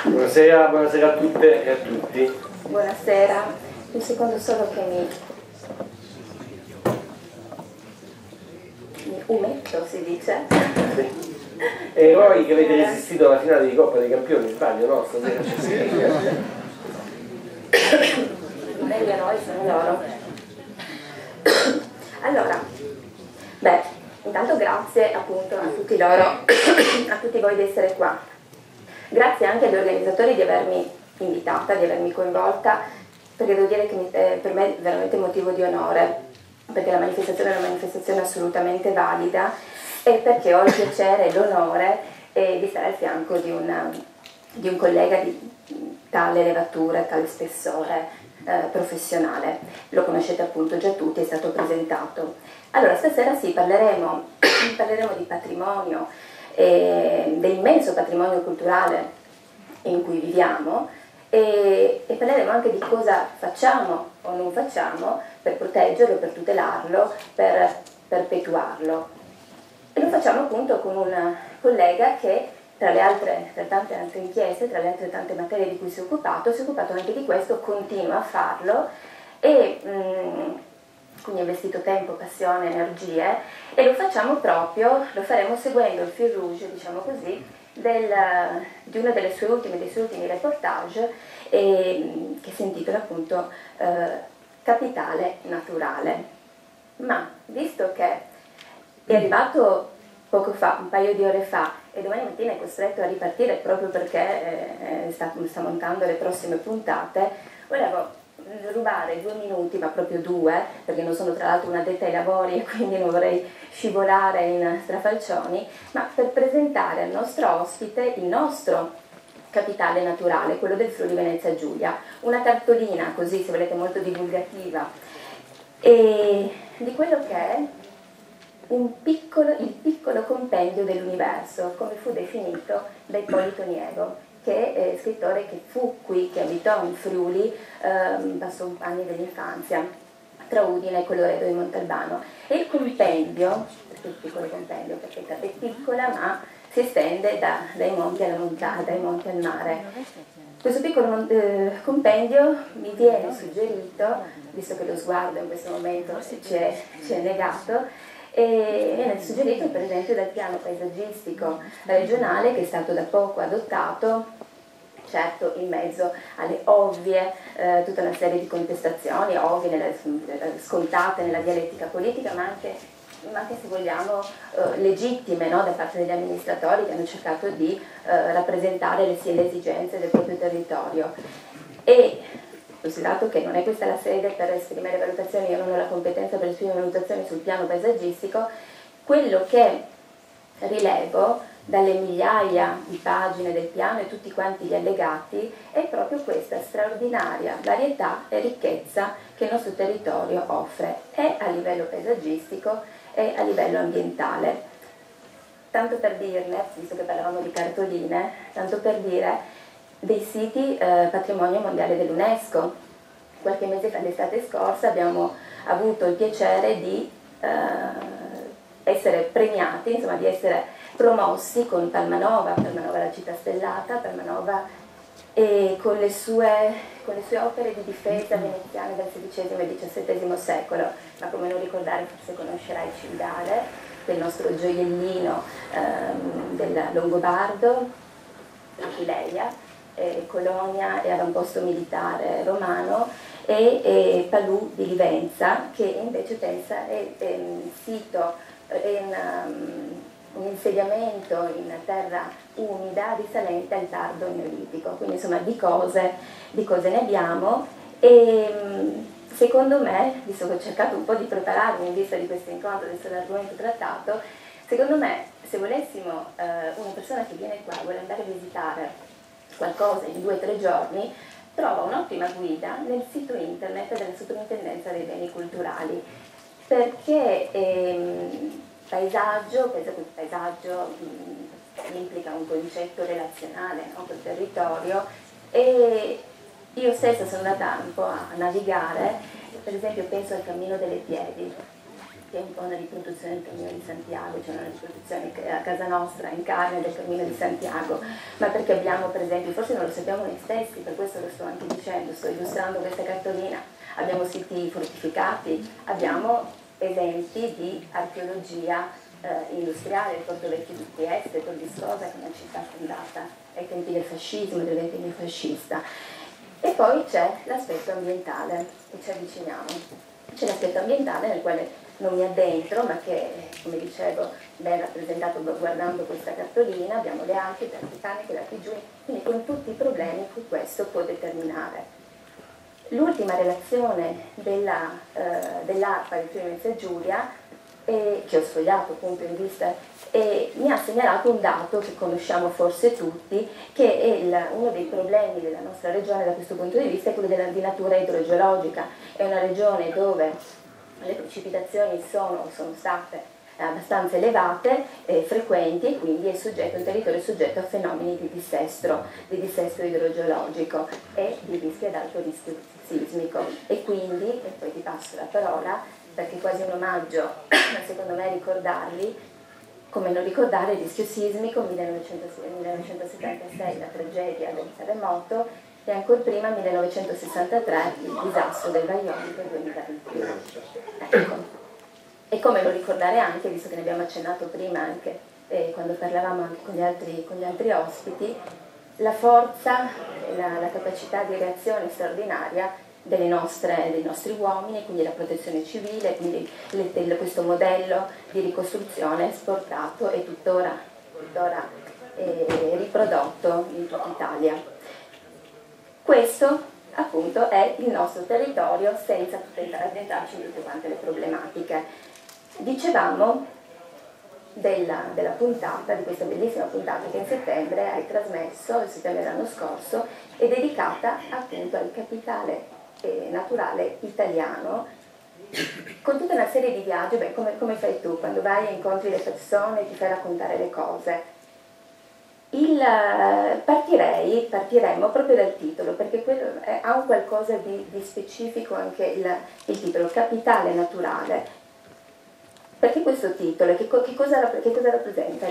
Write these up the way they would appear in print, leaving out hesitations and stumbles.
Buonasera, buonasera a tutte e a tutti. Buonasera, un secondo solo che mi umetto, si dice. Sì. Eroi che avete resistito alla finale di Coppa dei Campioni, sbaglio, no? Stasera ci Non è gli eroi, sono loro. Allora, intanto grazie appunto a tutti loro, a tutti voi di essere qua. Grazie anche agli organizzatori di avermi invitata, di avermi coinvolta, perché devo dire che per me è veramente motivo di onore, perché la manifestazione è una manifestazione assolutamente valida e perché ho il piacere e l'onore di stare al fianco di un collega di tale levatura, tale spessore professionone. Lo conoscete appunto già tutti, è stato presentato. Allora, stasera sì, parleremo di patrimonio, dell'immenso patrimonio culturale in cui viviamo e parleremo anche di cosa facciamo o non facciamo per proteggerlo, per tutelarlo, per perpetuarlo. E lo facciamo appunto con un collega che tra tante altre inchieste, tra le altre tante materie di cui si è occupato anche di questo, continua a farlo e quindi ha investito tempo, passione, energie e lo faremo seguendo il fil rouge, diciamo così, di uno dei suoi ultimi reportage che si intitola appunto Capitale Naturale. Ma visto che è arrivato poco fa, un paio di ore fa, e domani mattina è costretto a ripartire proprio perché sta montando le prossime puntate, volevo rubare 2 minuti, ma proprio 2, perché non sono tra l'altro un'addetta ai lavori e quindi non vorrei scivolare in strafalcioni, ma per presentare al nostro ospite il nostro capitale naturale, quello del Friuli Venezia Giulia, una cartolina così, se volete, molto divulgativa, e di quello che è il piccolo compendio dell'universo, come fu definito da Ippolito Nievo, che è scrittore che fu qui, che abitò in Friuli, passò anni dell'infanzia, tra Udine e Colloredo di Montalbano. E il compendio, il piccolo compendio perché è piccola, ma si estende dai monti alla montagna, dai monti al mare. Questo piccolo compendio mi viene suggerito, visto che lo sguardo in questo momento ci è negato, e viene suggerito per esempio dal piano paesaggistico regionale che è stato da poco adottato, certo in mezzo alle ovvie, tutta una serie di contestazioni, ovvie, scontate nella dialettica politica, ma anche se vogliamo legittime, no? Da parte degli amministratori che hanno cercato di rappresentare le esigenze del proprio territorio. E considerato che non è questa la sede per esprimere valutazioni, io non ho la competenza per esprimere valutazioni sul piano paesaggistico, quello che rilevo dalle migliaia di pagine del piano e tutti quanti gli allegati è proprio questa straordinaria varietà e ricchezza che il nostro territorio offre, e a livello paesaggistico e a livello ambientale. Tanto per dirne, visto che parlavamo di cartoline, tanto per dire dei siti patrimonio mondiale dell'UNESCO. Qualche mese fa, l'estate scorsa, abbiamo avuto il piacere di essere premiati, insomma di essere promossi con Palmanova la città stellata, Palmanova e con le sue opere di difesa veneziane del XVI e XVII secolo, ma come non ricordare, forse conoscerai Cividale, del nostro gioiellino del Longobardo, Aquileia, Colonia e avamposto militare romano, e Palù di Livenza, che invece pensa è un sito, è un insediamento in terra umida risalente al tardo neolitico. Quindi insomma di cose ne abbiamo, e secondo me, visto che ho cercato un po' di prepararmi in vista di questo incontro, adesso l'argomento trattato, secondo me se volessimo, una persona che viene qua vuole andare a visitare qualcosa in 2 o 3 giorni, trova un'ottima guida nel sito internet della Soprintendenza dei Beni Culturali, perché paesaggio implica un concetto relazionale, no, col territorio, e io stessa sono andata un po' a navigare, per esempio penso al Cammino delle Piedi, che è un po' una riproduzione del Cammino di Santiago, cioè una riproduzione a casa nostra, in carne, del Cammino di Santiago, ma perché abbiamo, per esempio, forse non lo sappiamo noi stessi, per questo lo sto anche dicendo, sto illustrando questa cartolina, abbiamo siti fortificati, abbiamo esempi di archeologia industriale, il Porto Vecchio di Trieste, Tor Viscosa, che è una città fondata ai tempi del fascismo, del ventennio fascista. E poi c'è l'aspetto ambientale, che ci avviciniamo. C'è l'aspetto ambientale nel quale non mi addentro, ma che, come dicevo, ben rappresentato guardando questa cartolina, abbiamo le Alpi, i Perticaniche, le Alpi-Giuni, quindi con tutti i problemi che questo può determinare. L'ultima relazione dell'ARPA del Friuli Venezia Giulia, che ho sfogliato appunto in vista, mi ha segnalato un dato che conosciamo forse tutti, che è uno dei problemi della nostra regione da questo punto di vista, è quello di natura idrogeologica. È una regione dove le precipitazioni sono state abbastanza elevate, frequenti, e quindi un territorio soggetto a fenomeni di dissesto idrogeologico e di rischio ad alto rischio sismico. E quindi, e poi ti passo la parola, perché è quasi un omaggio, secondo me, ricordarli, come non ricordare il rischio sismico 1976, la tragedia del terremoto, e ancora prima 1963, il disastro del Vajont del 2021. Ecco. E come non ricordare anche, visto che ne abbiamo accennato prima anche quando parlavamo anche con gli altri ospiti, la forza, la capacità di reazione straordinaria dei nostri uomini, quindi la protezione civile, quindi questo modello di ricostruzione esportato e tuttora riprodotto in tutta Italia. Questo appunto è il nostro territorio, senza addentrarci in tutte quante le problematiche. Dicevamo della puntata, di questa bellissima puntata che in settembre hai trasmesso, il settembre dell'anno scorso, è dedicata appunto al capitale naturale italiano, con tutta una serie di viaggi. Beh, come fai tu quando vai e incontri le persone, ti fai raccontare le cose. Partiremo proprio dal titolo, perché quello ha un qualcosa di specifico anche il titolo, capitale naturale. Perché questo titolo? Che cosa rappresenta?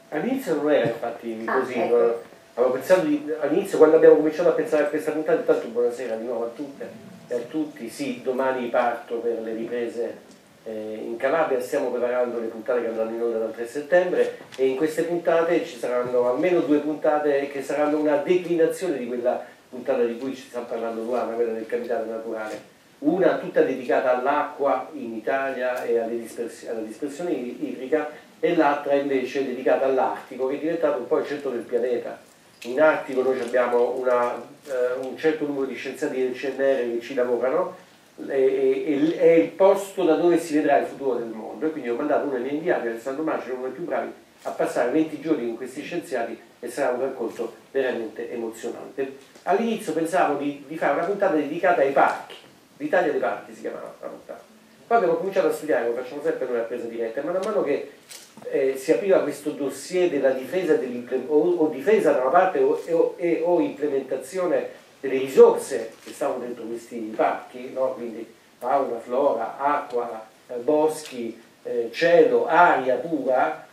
All'inizio non era infatti così, ecco. Avevo pensato all'inizio, quando abbiamo cominciato a pensare a questa puntata, intanto buonasera di nuovo a tutte e a tutti. Sì, domani parto per le riprese in Calabria, stiamo preparando le puntate che andranno in onda dal 3 settembre e in queste puntate ci saranno almeno 2 puntate che saranno una declinazione di quella puntata di cui ci sta parlando Luana, quella del capitale naturale. Una tutta dedicata all'acqua in Italia e alla dispersione idrica, e l'altra invece dedicata all'Artico, che è diventato un po' il centro del pianeta. In Artico noi abbiamo un certo numero di scienziati del CNR che ci lavorano, è il posto da dove si vedrà il futuro del mondo, e quindi ho mandato uno dei miei inviati, Alessandro Macero, uno dei più bravi, a passare 20 giorni con questi scienziati, e sarà un racconto veramente emozionante. All'inizio pensavo di fare una puntata dedicata ai parchi, l'Italia dei parchi si chiamava la puntata. Poi abbiamo cominciato a studiare, lo facciamo sempre noi a presa diretta, e man mano che si apriva questo dossier della difesa o difesa da una parte o implementazione delle risorse che stavano dentro questi parchi, no? Quindi fauna, flora, acqua, boschi, cielo, aria pura,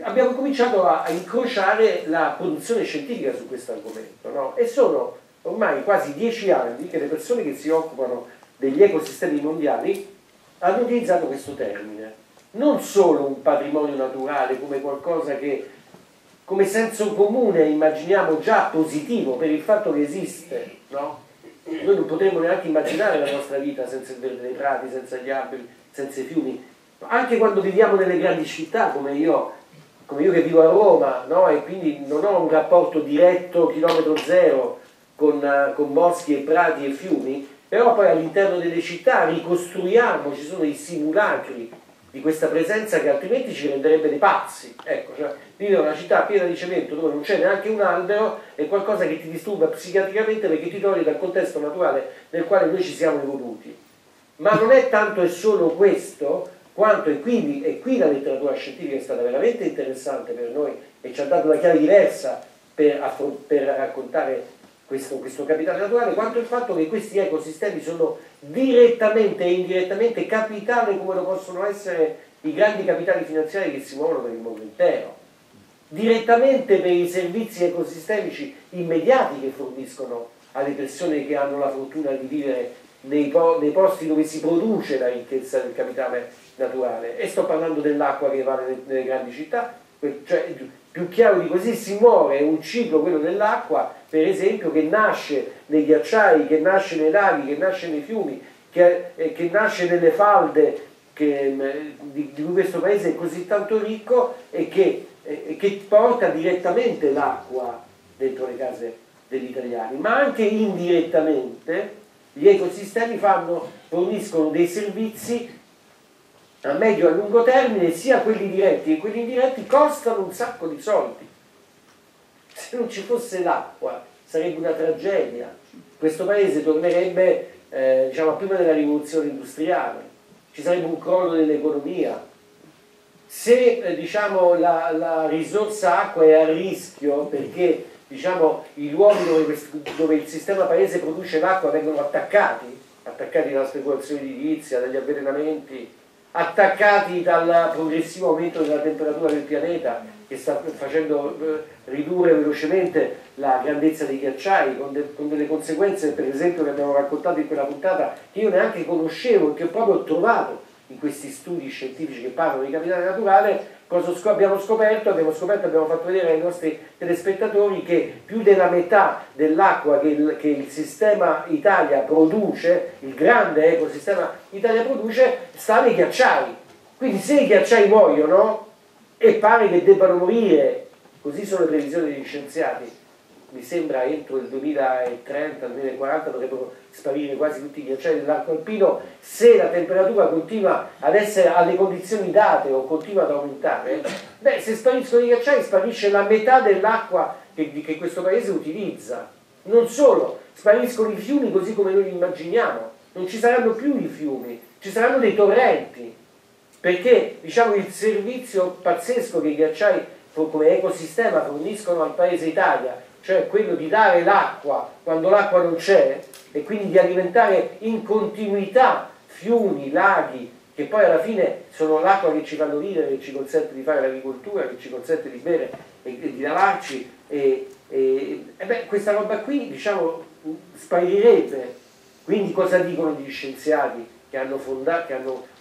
abbiamo cominciato a incrociare la produzione scientifica su questo argomento, no? E sono ormai quasi 10 anni che le persone che si occupano degli ecosistemi mondiali hanno utilizzato questo termine. Non solo un patrimonio naturale come qualcosa che, come senso comune, immaginiamo già positivo per il fatto che esiste, no? Noi non potremmo neanche immaginare la nostra vita senza il verde dei prati, senza gli alberi, senza i fiumi. Anche quando viviamo nelle grandi città, come io che vivo a Roma, no? E quindi non ho un rapporto diretto, chilometro zero, con boschi e prati e fiumi, però poi all'interno delle città ricostruiamo, ci sono i simulacri di questa presenza che altrimenti ci renderebbe dei pazzi. Ecco, cioè, vivere in una città piena di cemento dove non c'è neanche un albero è qualcosa che ti disturba psichiatricamente, perché ti toglie dal contesto naturale nel quale noi ci siamo evoluti. Ma non è tanto e solo questo, quanto, e qui la letteratura scientifica è stata veramente interessante per noi e ci ha dato una chiave diversa per raccontare questo capitale naturale, quanto il fatto che questi ecosistemi sono direttamente e indirettamente capitale, come lo possono essere i grandi capitali finanziari che si muovono per il mondo intero, direttamente per i servizi ecosistemici immediati che forniscono alle persone che hanno la fortuna di vivere nei posti dove si produce la ricchezza del capitale naturale. E sto parlando dell'acqua che va nelle grandi città, cioè più chiaro di così si muove un ciclo, quello dell'acqua, per esempio, che nasce nei ghiacciai, che nasce nei laghi, che nasce nei fiumi, che nasce nelle falde di cui questo paese è così tanto ricco e che porta direttamente l'acqua dentro le case degli italiani, ma anche indirettamente gli ecosistemi forniscono dei servizi a medio e a lungo termine, sia quelli diretti che quelli indiretti costano un sacco di soldi. Se non ci fosse l'acqua sarebbe una tragedia, questo paese tornerebbe diciamo, a prima della rivoluzione industriale, ci sarebbe un crollo dell'economia. Se diciamo, la risorsa acqua è a rischio perché diciamo, i luoghi dove il sistema paese produce l'acqua vengono attaccati dalla speculazione edilizia, dagli avvelenamenti, attaccati dal progressivo aumento della temperatura del pianeta che sta facendo ridurre velocemente la grandezza dei ghiacciai, con delle conseguenze, per esempio, che abbiamo raccontato in quella puntata, che io neanche conoscevo e che proprio ho trovato in questi studi scientifici che parlano di capitale naturale. Cosa abbiamo scoperto? Abbiamo fatto vedere ai nostri telespettatori che più della metà dell'acqua che il sistema Italia produce, il grande ecosistema Italia produce, sta nei ghiacciai. Quindi se i ghiacciai muoiono, e pare che debbano morire, così sono le previsioni degli scienziati, mi sembra entro il 2030, 2040 dovrebbero sparire quasi tutti i ghiacciai dell'arco alpino, se la temperatura continua ad essere alle condizioni date o continua ad aumentare, beh, se spariscono i ghiacciai sparisce la metà dell'acqua che questo paese utilizza. Non solo, spariscono i fiumi così come noi li immaginiamo, non ci saranno più i fiumi, ci saranno dei torrenti, perché diciamo il servizio pazzesco che i ghiacciai come ecosistema forniscono al paese Italia, cioè quello di dare l'acqua quando l'acqua non c'è e quindi di alimentare in continuità fiumi, laghi, che poi alla fine sono l'acqua che ci fanno vivere, che ci consente di fare l'agricoltura, che ci consente di bere e di lavarci, e beh, questa roba qui diciamo sparirebbe. Quindi cosa dicono gli scienziati che hanno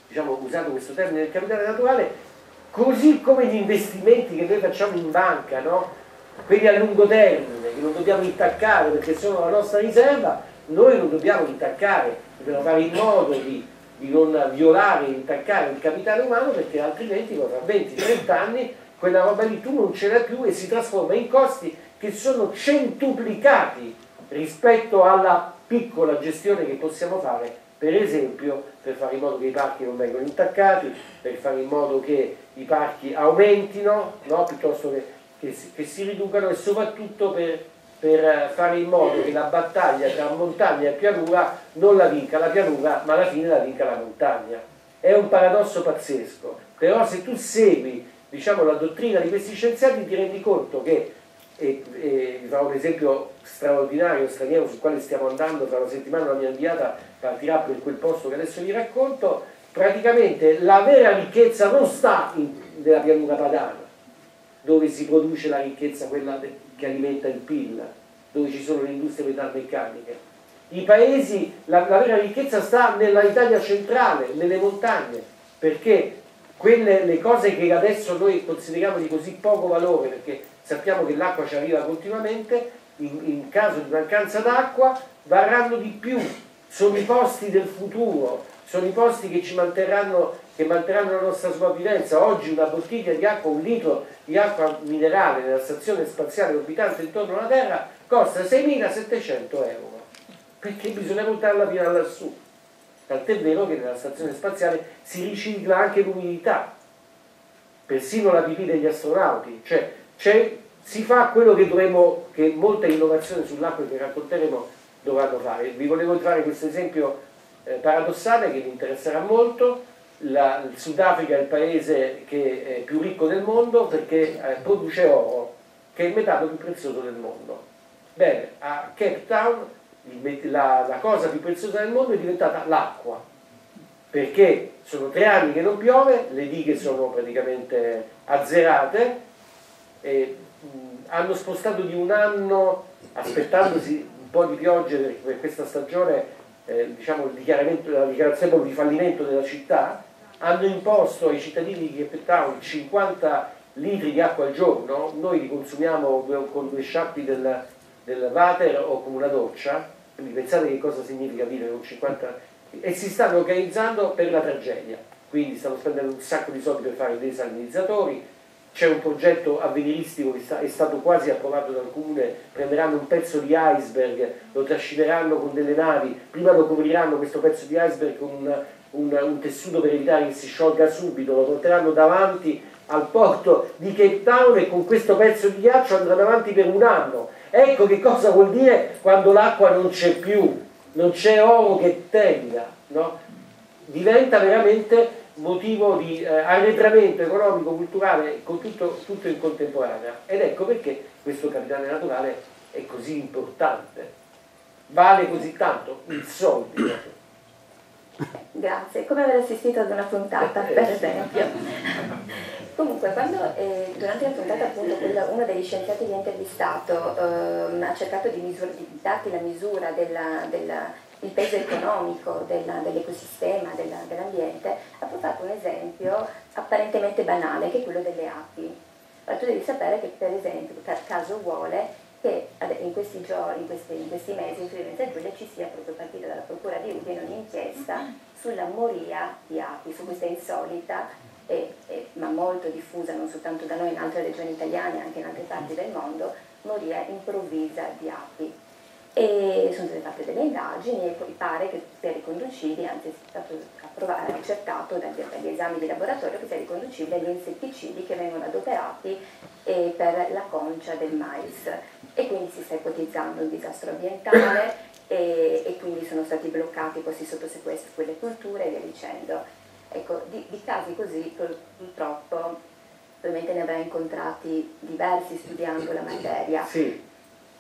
diciamo, usato questo termine del capitale naturale? Così come gli investimenti che noi facciamo in banca, no? Quelli a lungo termine, che non dobbiamo intaccare perché sono la nostra riserva, noi non dobbiamo intaccare, dobbiamo fare in modo di non violare e intaccare il capitale umano, perché altrimenti tra 20-30 anni quella roba lì tu non ce l'hai più e si trasforma in costi che sono centuplicati rispetto alla piccola gestione che possiamo fare, per esempio per fare in modo che i parchi non vengano intaccati, per fare in modo che i parchi aumentino, no? Piuttosto che si riducano, e soprattutto per fare in modo che la battaglia tra montagna e pianura non la vinca la pianura, ma alla fine la vinca la montagna. È un paradosso pazzesco, però se tu segui diciamo, la dottrina di questi scienziati ti rendi conto che, vi farò un esempio straordinario, straniero, sul quale stiamo andando, tra una settimana la mia inviata partirà per quel posto che adesso vi racconto. Praticamente la vera ricchezza non sta nella pianura padana, dove si produce la ricchezza, quella che alimenta il PIL, dove ci sono le industrie metalmeccaniche. I paesi, la vera ricchezza sta nella Italia centrale, nelle montagne, perché le cose che adesso noi consideriamo di così poco valore, perché sappiamo che l'acqua ci arriva continuamente, in caso di mancanza d'acqua varranno di più, sono i posti del futuro, sono i posti che ci manterranno la nostra sopravvivenza. Oggi una bottiglia di acqua, un litro di acqua minerale nella stazione spaziale orbitante intorno alla Terra costa 6.700 euro, perché bisogna portarla fino a lassù. Tant'è vero che nella stazione spaziale si ricicla anche l'umidità, persino la pipì degli astronauti, cioè si fa quello che molte innovazioni sull'acqua che racconteremo dovranno fare. Vi volevo fare questo esempio paradossale che vi interesserà molto. Il Sudafrica è il paese che è più ricco del mondo perché produce oro, che è il metallo più prezioso del mondo. Bene, a Cape Town la cosa più preziosa del mondo è diventata l'acqua, perché sono 3 anni che non piove, le dighe sono praticamente azzerate, e hanno spostato di un anno, aspettandosi un po' di piogge per questa stagione, diciamo la dichiarazione di fallimento della città. Hanno imposto ai cittadini di Cape Town 50 litri di acqua al giorno, noi li consumiamo con 2 sciappi del water o con una doccia, quindi pensate che cosa significa vivere con 50, e si stanno organizzando per la tragedia, quindi stanno spendendo un sacco di soldi per fare dei desalinizzatori. C'è un progetto avveniristico che è stato quasi approvato dal comune, prenderanno un pezzo di iceberg, lo trascineranno con delle navi, prima lo copriranno questo pezzo di iceberg con un tessuto per evitare che si sciolga subito, lo porteranno davanti al porto di Cape Town e con questo pezzo di ghiaccio andranno avanti per un anno. Ecco che cosa vuol dire quando l'acqua non c'è più, non c'è oro che tenga, no? Diventa veramente motivo di arretramento economico, culturale, con tutto in contemporanea. Ed ecco perché questo capitale naturale è così importante, vale così tanto, il soldi. Grazie, come aver assistito ad una puntata, per esempio. Comunque, quando durante la puntata, appunto, uno degli scienziati che ha intervistato ha cercato di darti la misura il peso economico dell'ecosistema, dell'ambiente, ha portato un esempio apparentemente banale, che è quello delle api. Allora, tu devi sapere che, per esempio, per caso vuole che in questi mesi, in Friuli-Venezia Giulia, ci sia proprio partita dalla Procura di Udine un'inchiesta sulla moria di api, su questa insolita, ma molto diffusa non soltanto da noi, in altre regioni italiane, anche in altre parti del mondo, moria improvvisa di api. E sono state fatte delle indagini e poi pare che sia riconducibile, anzi è stato accertato dagli esami di laboratorio, che sia riconducibile agli insetticidi che vengono adoperati per la concia del mais, e quindi si sta ipotizzando un disastro ambientale e quindi sono stati bloccati, posti sotto sequestro quelle culture e via dicendo. Ecco, di casi così purtroppo probabilmente ne avrai incontrati diversi studiando la materia. Sì.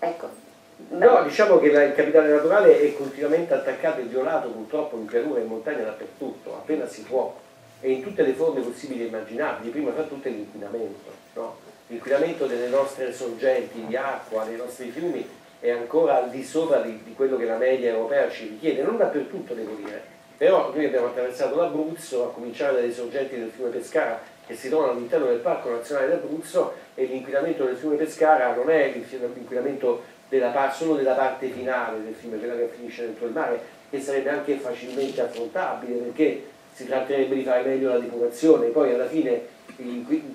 Ecco. No, diciamo che il capitale naturale è continuamente attaccato e violato purtroppo in pianura e in montagna dappertutto, appena si può, e in tutte le forme possibili e immaginabili, prima fra tutte l'inquinamento, no? L'inquinamento delle nostre sorgenti di acqua, dei nostri fiumi è ancora al di sopra di quello che la media europea ci richiede, non dappertutto devo dire, però noi abbiamo attraversato l'Abruzzo, a cominciare dalle sorgenti del fiume Pescara che si trovano all'interno del Parco Nazionale d'Abruzzo, e l'inquinamento del fiume Pescara non è l'inquinamento solo della parte finale del fiume, quella che finisce dentro il mare, che sarebbe anche facilmente affrontabile, perché si tratterebbe di fare meglio la depurazione. Poi alla fine,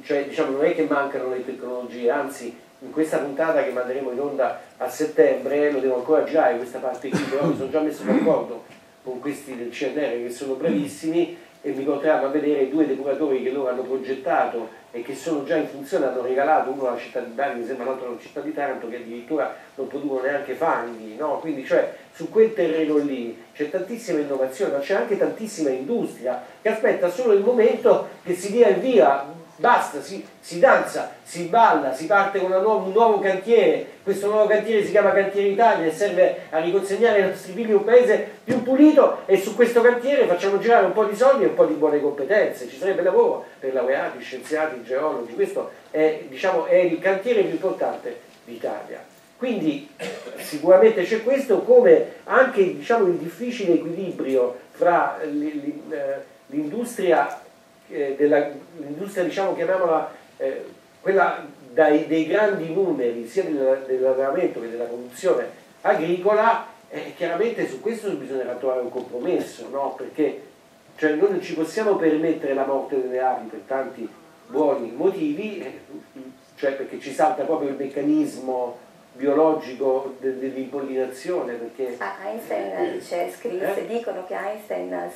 cioè, diciamo, non è che mancano le tecnologie, anzi in questa puntata che manderemo in onda a settembre, lo devo ancora girare questa parte qui, però mi sono già messo d'accordo con questi del CNR che sono bravissimi, e mi porteranno a vedere 2 depuratori che loro hanno progettato e che sono già in funzione, hanno regalato, uno alla città di Bari, mi sembra l'altro alla città di Taranto, che addirittura non producono neanche fanghi, no? Quindi cioè su quel terreno lì c'è tantissima innovazione, ma c'è anche tantissima industria che aspetta solo il momento che si dia il via. Basta, si danza, si balla, si parte con un nuovo cantiere. Questo nuovo cantiere si chiama Cantiere Italia e serve a riconsegnare ai nostri figli un paese più pulito, e su questo cantiere facciamo girare un po' di soldi e un po' di buone competenze. Ci sarebbe lavoro per laureati, scienziati, geologi. Questo è, diciamo, è il cantiere più importante d'Italia. Quindi sicuramente c'è questo, come anche, diciamo, il difficile equilibrio fra l'industria, diciamo, chiamiamola quella dei grandi numeri, sia dell'allevamento che della produzione agricola, chiaramente su questo bisognerà trovare un compromesso, no? Perché cioè, noi non ci possiamo permettere la morte delle api per tanti buoni motivi, cioè perché ci salta proprio il meccanismo biologico dell'impollinazione, perché Einstein dicono che Einstein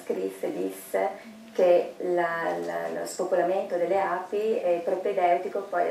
disse che lo spopolamento delle api è propedeutico, poi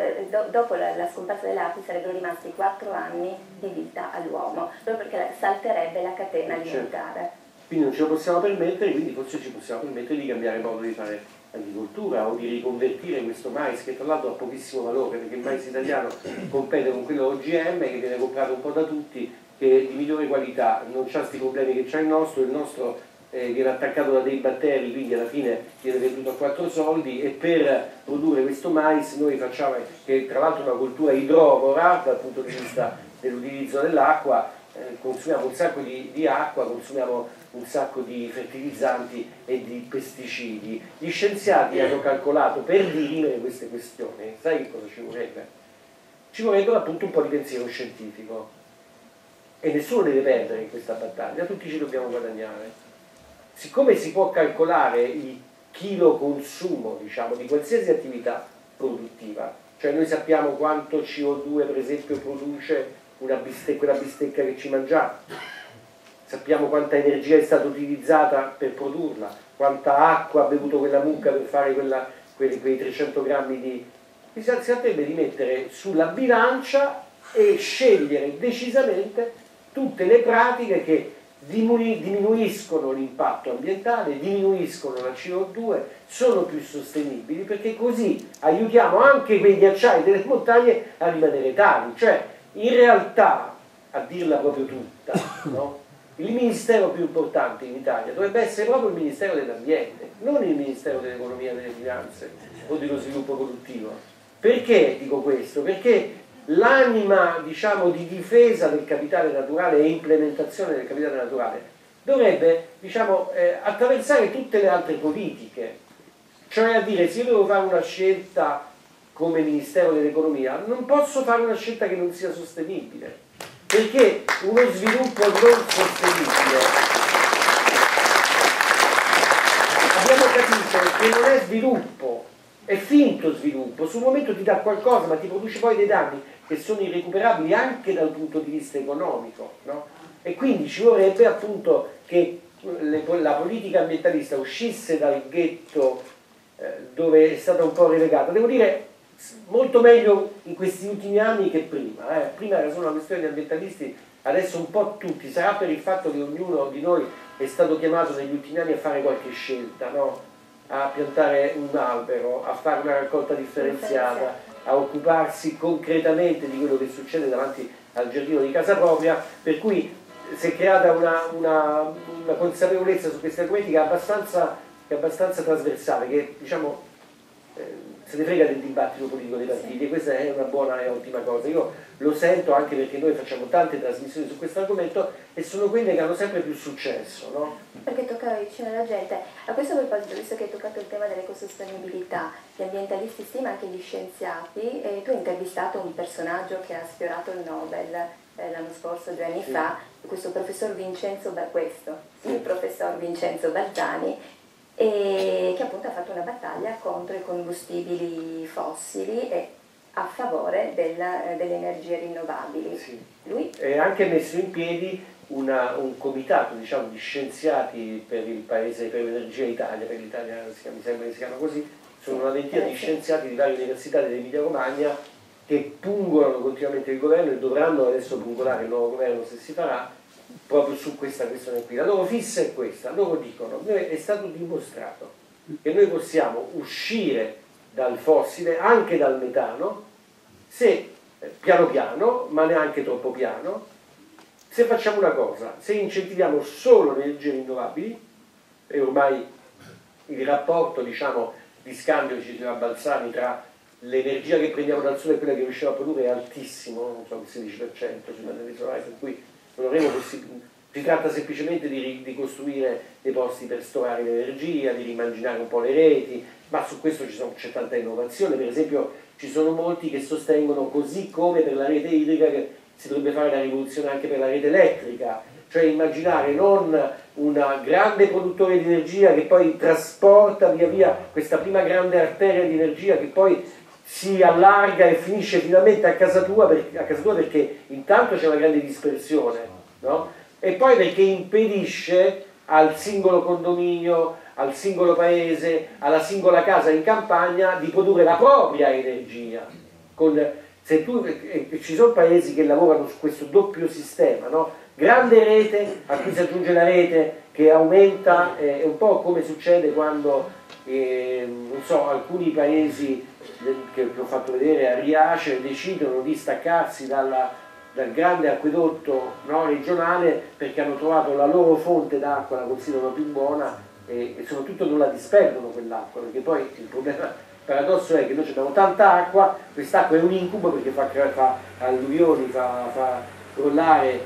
dopo la scomparsa delle api sarebbero rimasti 4 anni di vita all'uomo, proprio perché salterebbe la catena alimentare. Quindi non ce lo possiamo permettere, quindi forse ci possiamo permettere di cambiare modo di fare agricoltura o di riconvertire questo mais che tra l'altro ha pochissimo valore, perché il mais italiano compete con quello OGM che viene comprato un po' da tutti, che è di migliore qualità, non ha questi problemi che c'ha il nostro viene attaccato da dei batteri, quindi alla fine viene venduto a 4 soldi, e per produrre questo mais noi facciamo, che tra l'altro è una coltura idrovora dal punto di vista dell'utilizzo dell'acqua, consumiamo un sacco di acqua, consumiamo un sacco di fertilizzanti e di pesticidi. Gli scienziati hanno calcolato, per dirimere queste questioni, sai che cosa ci vorrebbe? Ci vorrebbe appunto un po' di pensiero scientifico, e nessuno deve perdere in questa battaglia, tutti ci dobbiamo guadagnare. Siccome si può calcolare il chilo consumo, diciamo, di qualsiasi attività produttiva, cioè noi sappiamo quanto CO2 per esempio produce quella bistecca che ci mangiamo, sappiamo quanta energia è stata utilizzata per produrla, quanta acqua ha bevuto quella mucca per fare quei 300 grammi di... Si tratterebbe di mettere sulla bilancia e scegliere decisamente tutte le pratiche che diminuiscono l'impatto ambientale, diminuiscono la CO2, sono più sostenibili, perché così aiutiamo anche quei ghiacciai delle montagne a rimanere tali. Cioè, in realtà, a dirla proprio tutta, no? Il ministero più importante in Italia dovrebbe essere proprio il Ministero dell'Ambiente, non il Ministero dell'Economia e delle Finanze o dello Sviluppo Produttivo. Perché dico questo? Perché l'anima, diciamo, di difesa del capitale naturale e implementazione del capitale naturale dovrebbe, diciamo, attraversare tutte le altre politiche. Cioè, a dire, se io devo fare una scelta come Ministero dell'Economia, non posso fare una scelta che non sia sostenibile, perché uno sviluppo non sostenibile, abbiamo capito che non è sviluppo, è finto sviluppo. Sul momento ti dà qualcosa, ma ti produce poi dei danni che sono irrecuperabili anche dal punto di vista economico, no? E quindi ci vorrebbe appunto che la politica ambientalista uscisse dal ghetto dove è stata un po' relegata. Devo dire, molto meglio in questi ultimi anni che prima. Prima era solo una questione di ambientalisti, adesso un po' tutti. Sarà per il fatto che ognuno di noi è stato chiamato negli ultimi anni a fare qualche scelta, no? A piantare un albero, a fare una raccolta differenziata, a occuparsi concretamente di quello che succede davanti al giardino di casa propria, per cui si è creata una consapevolezza su questi argomenti che è abbastanza trasversale, che diciamo se ne frega del dibattito politico dei partiti, e questa è una buona e ottima cosa. Io lo sento anche perché noi facciamo tante trasmissioni su questo argomento e sono quelle che hanno sempre più successo, no? Perché toccava vicino alla gente. A questo proposito, visto che hai toccato il tema dell'ecosostenibilità, gli ambientalisti sì, ma anche gli scienziati, tu hai intervistato un personaggio che ha sfiorato il Nobel l'anno scorso, 2 anni fa, questo professor Vincenzo il professor Vincenzo Balzani, e che appunto ha fatto una battaglia contro i combustibili fossili e a favore delle energie rinnovabili. Sì. Lui ha anche messo in piedi un comitato, diciamo, di scienziati per il paese, per l'Energia Italia, per l'Italia mi sembra che si chiama così, sono una ventina di scienziati di varie università dell'Emilia Romagna che pungolano continuamente il governo e dovranno adesso pungolare il nuovo governo se si farà, proprio su questa questione qui. La loro fissa è questa: loro dicono, noi è stato dimostrato che noi possiamo uscire dal fossile, anche dal metano, se piano piano, ma neanche troppo piano, se facciamo una cosa, se incentiviamo solo le energie rinnovabili, e ormai il rapporto, diciamo, di scambio che ci diceva Balzani tra l'energia che prendiamo dal sole e quella che riusciamo a produrre è altissimo, non so, il 16% sui pannelli solari, per cui non avremo possibilità. Si tratta semplicemente di costruire dei posti per storare l'energia, di rimanginare un po' le reti, ma su questo c'è tanta innovazione. Per esempio ci sono molti che sostengono, così come per la rete idrica, che si dovrebbe fare la rivoluzione anche per la rete elettrica, cioè immaginare non un grande produttore di energia che poi trasporta via via questa prima grande arteria di energia che poi si allarga e finisce finalmente a casa tua perché intanto c'è una grande dispersione, no? E poi perché impedisce al singolo condominio, al singolo paese, alla singola casa in campagna di produrre la propria energia. Ci sono paesi che lavorano su questo doppio sistema, no? Grande rete a cui si aggiunge la rete che aumenta, è un po' come succede quando non so, alcuni paesi che ho fatto vedere a Riace decidono di staccarsi dal grande acquedotto, no, regionale, perché hanno trovato la loro fonte d'acqua, la considerano più buona e soprattutto non la disperdono quell'acqua, perché poi il problema, il paradosso è che noi abbiamo tanta acqua, quest'acqua è un incubo perché fa alluvioni, fa crollare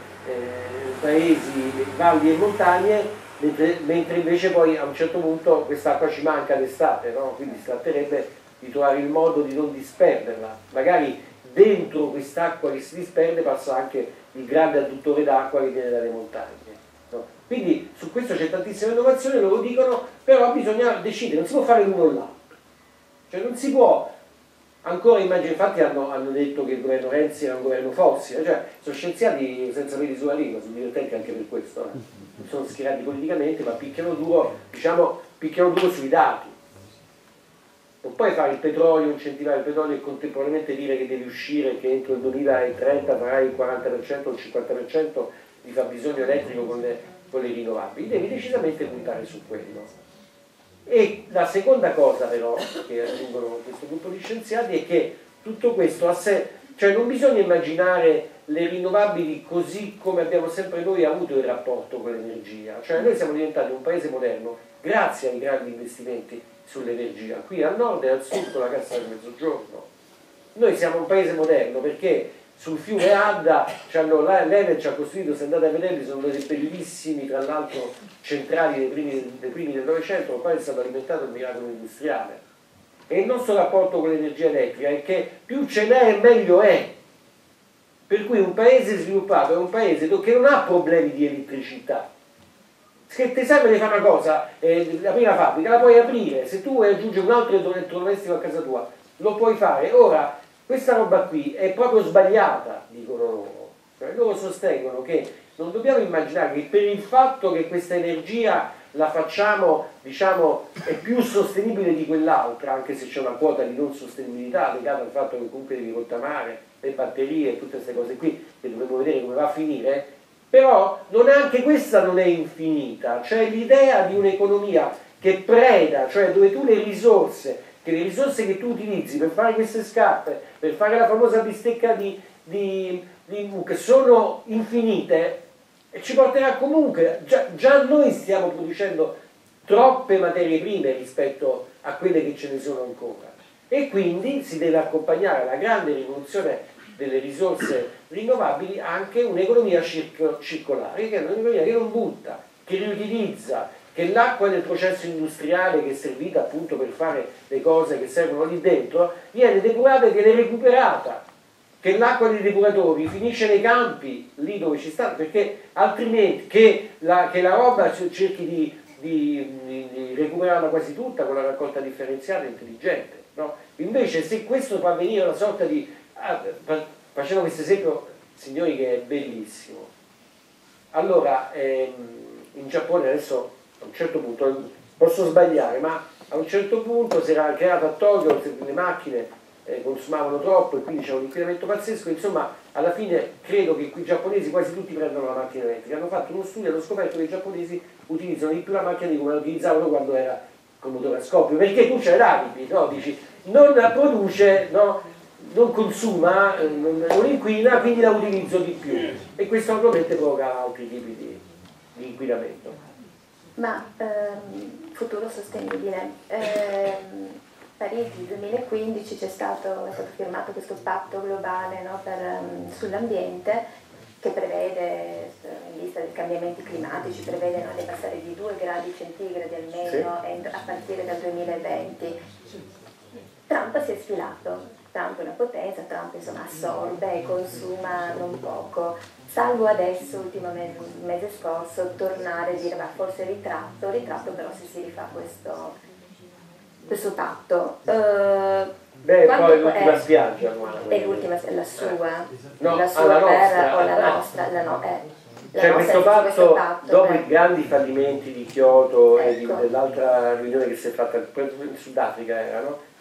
paesi, valli e montagne, mentre invece poi a un certo punto quest'acqua ci manca d'estate, no? Quindi si tratterebbe di trovare il modo di non disperderla, magari dentro quest'acqua che si disperde passa anche il grande adduttore d'acqua che viene dalle montagne, no? Quindi su questo c'è tantissima innovazione, loro dicono, però bisogna decidere, non si può fare l'uno o l'altro, cioè non si può ancora immaginare. Infatti hanno detto che il governo Renzi era un governo fossile, cioè sono scienziati senza peli sulla lingua, sono divertenti anche per questo, non sono schierati politicamente, ma picchiano duro, diciamo, picchiano duro sui dati. Non puoi fare il petrolio, incentivare il petrolio e contemporaneamente dire che devi uscire, che entro il 2030 farai il 40% o il 50% di fabbisogno elettrico con le rinnovabili, devi decisamente puntare su quello. E la seconda cosa però che aggiungono questo gruppo di scienziati è che tutto questo ha cioè non bisogna immaginare le rinnovabili così come abbiamo sempre noi avuto il rapporto con l'energia, cioè noi siamo diventati un paese moderno grazie ai grandi investimenti sull'energia, qui al nord e al sud con la Cassa del Mezzogiorno. Noi siamo un paese moderno perché sul fiume Adda l'Enel ci ha costruito, se andate a vederli, sono dei bellissimi, tra l'altro centrali dei primi del Novecento, con quale è stato alimentato il miracolo industriale. E il nostro rapporto con l'energia elettrica è che più ce n'è meglio è. Per cui un paese sviluppato è un paese che non ha problemi di elettricità. Se ti serve di fare una cosa, aprire la fabbrica, la puoi aprire. Se tu vuoi aggiungere un altro elettrodomestico a casa tua, lo puoi fare. Ora, questa roba qui è proprio sbagliata, dicono loro. Cioè, loro sostengono che non dobbiamo immaginare che per il fatto che questa energia la facciamo, diciamo, è più sostenibile di quell'altra, anche se c'è una quota di non sostenibilità legata al fatto che comunque devi rottamare le batterie e tutte queste cose qui, che dovremo vedere come va a finire, però anche questa non è infinita. C'è l'idea di un'economia che preda, cioè dove tu le risorse che tu utilizzi per fare queste scarpe, per fare la famosa bistecca di mucche, sono infinite, e ci porterà comunque, già noi stiamo producendo troppe materie prime rispetto a quelle che ce ne sono ancora, e quindi si deve accompagnare alla grande rivoluzione delle risorse rinnovabili anche un'economia circolare, che è un'economia che non butta, che riutilizza, che l'acqua del processo industriale che è servita appunto per fare le cose che servono lì dentro viene depurata e viene recuperata, che l'acqua dei depuratori finisce nei campi, lì dove ci stanno, perché altrimenti che la roba cerchi di recuperarla quasi tutta con la raccolta differenziata e intelligente, no? Invece se questo fa venire una sorta di... facciamo questo esempio, signori, che è bellissimo. Allora, in Giappone adesso a un certo punto, posso sbagliare, ma a un certo punto si era creato a Tokyo, le macchine consumavano troppo e quindi c'era un inquinamento pazzesco, insomma alla fine credo che qui i giapponesi quasi tutti prendono la macchina elettrica. Hanno fatto uno studio e hanno scoperto che i giapponesi utilizzano di più la macchina di come la utilizzavano quando era con motore a scoppio, perché tu c'hai l'alibi, no? Dici, non produce, no? Non consuma, non inquina, quindi la utilizzo di più, e questo naturalmente provoca altri tipi di inquinamento. Ma futuro sostenibile. Parigi 2015 è stato firmato questo patto globale, no, sull'ambiente, che prevede, in vista dei cambiamenti climatici, prevede, no, di passare di 2 gradi centigradi almeno, sì, a partire dal 2020. Trump si è sfilato. Trump è una potenza, Trump insomma assorbe e consuma non poco, salvo adesso, ultimo mese scorso, tornare a dire ma forse ritratto però se si rifà questo patto. Beh, poi è l'ultima spiaggia, è l'ultima, la sua, no, la sua nostra, o la nostra, cioè questo patto, dopo i grandi fallimenti di Kyoto, ecco, e dell'altra riunione che si è fatta in Sudafrica, era, no?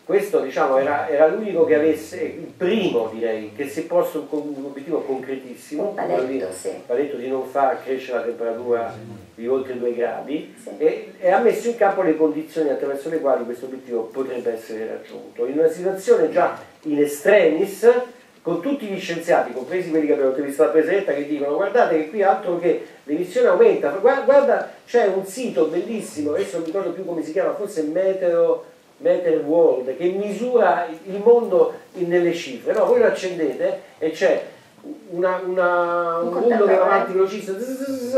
Questo diciamo, era l'unico che avesse, il primo direi, che si è posto un obiettivo concretissimo, un paletto, sì. il paletto di non far crescere la temperatura di oltre 2 gradi, sì. e ha messo in campo le condizioni attraverso le quali questo obiettivo potrebbe essere raggiunto. In una situazione già in extremis, con tutti gli scienziati, compresi quelli che abbiamo intervistato a Presetta, che dicono guardate che qui altro che l'emissione aumenta, guarda c'è un sito bellissimo, adesso non mi ricordo più come si chiama, forse Meter World, che misura il mondo nelle cifre, no? Voi lo accendete e c'è un rullo che va avanti velocissimo,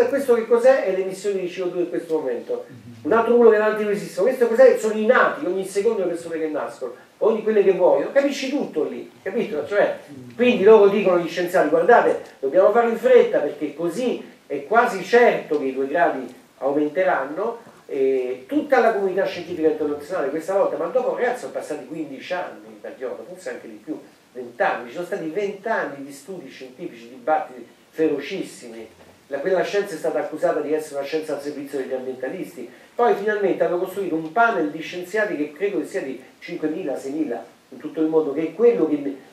questo che cos'è? È l'emissione di CO2 in questo momento, un altro rullo che va avanti velocissimo, questo cos'è? Sono i nati, ogni secondo le persone che nascono, ogni quelle che vogliono, capisci tutto lì, capito? Cioè, quindi loro dicono gli scienziati, guardate, dobbiamo fare in fretta perché così è quasi certo che i 2 gradi aumenteranno. E tutta la comunità scientifica internazionale questa volta, ma dopo ragazzi sono passati 15 anni da Kyoto, forse anche di più, 20 anni, ci sono stati 20 anni di studi scientifici, dibattiti ferocissimi, quella scienza è stata accusata di essere una scienza al servizio degli ambientalisti, poi finalmente hanno costruito un panel di scienziati che credo che sia di 5.000, 6.000 in tutto il mondo, che è quello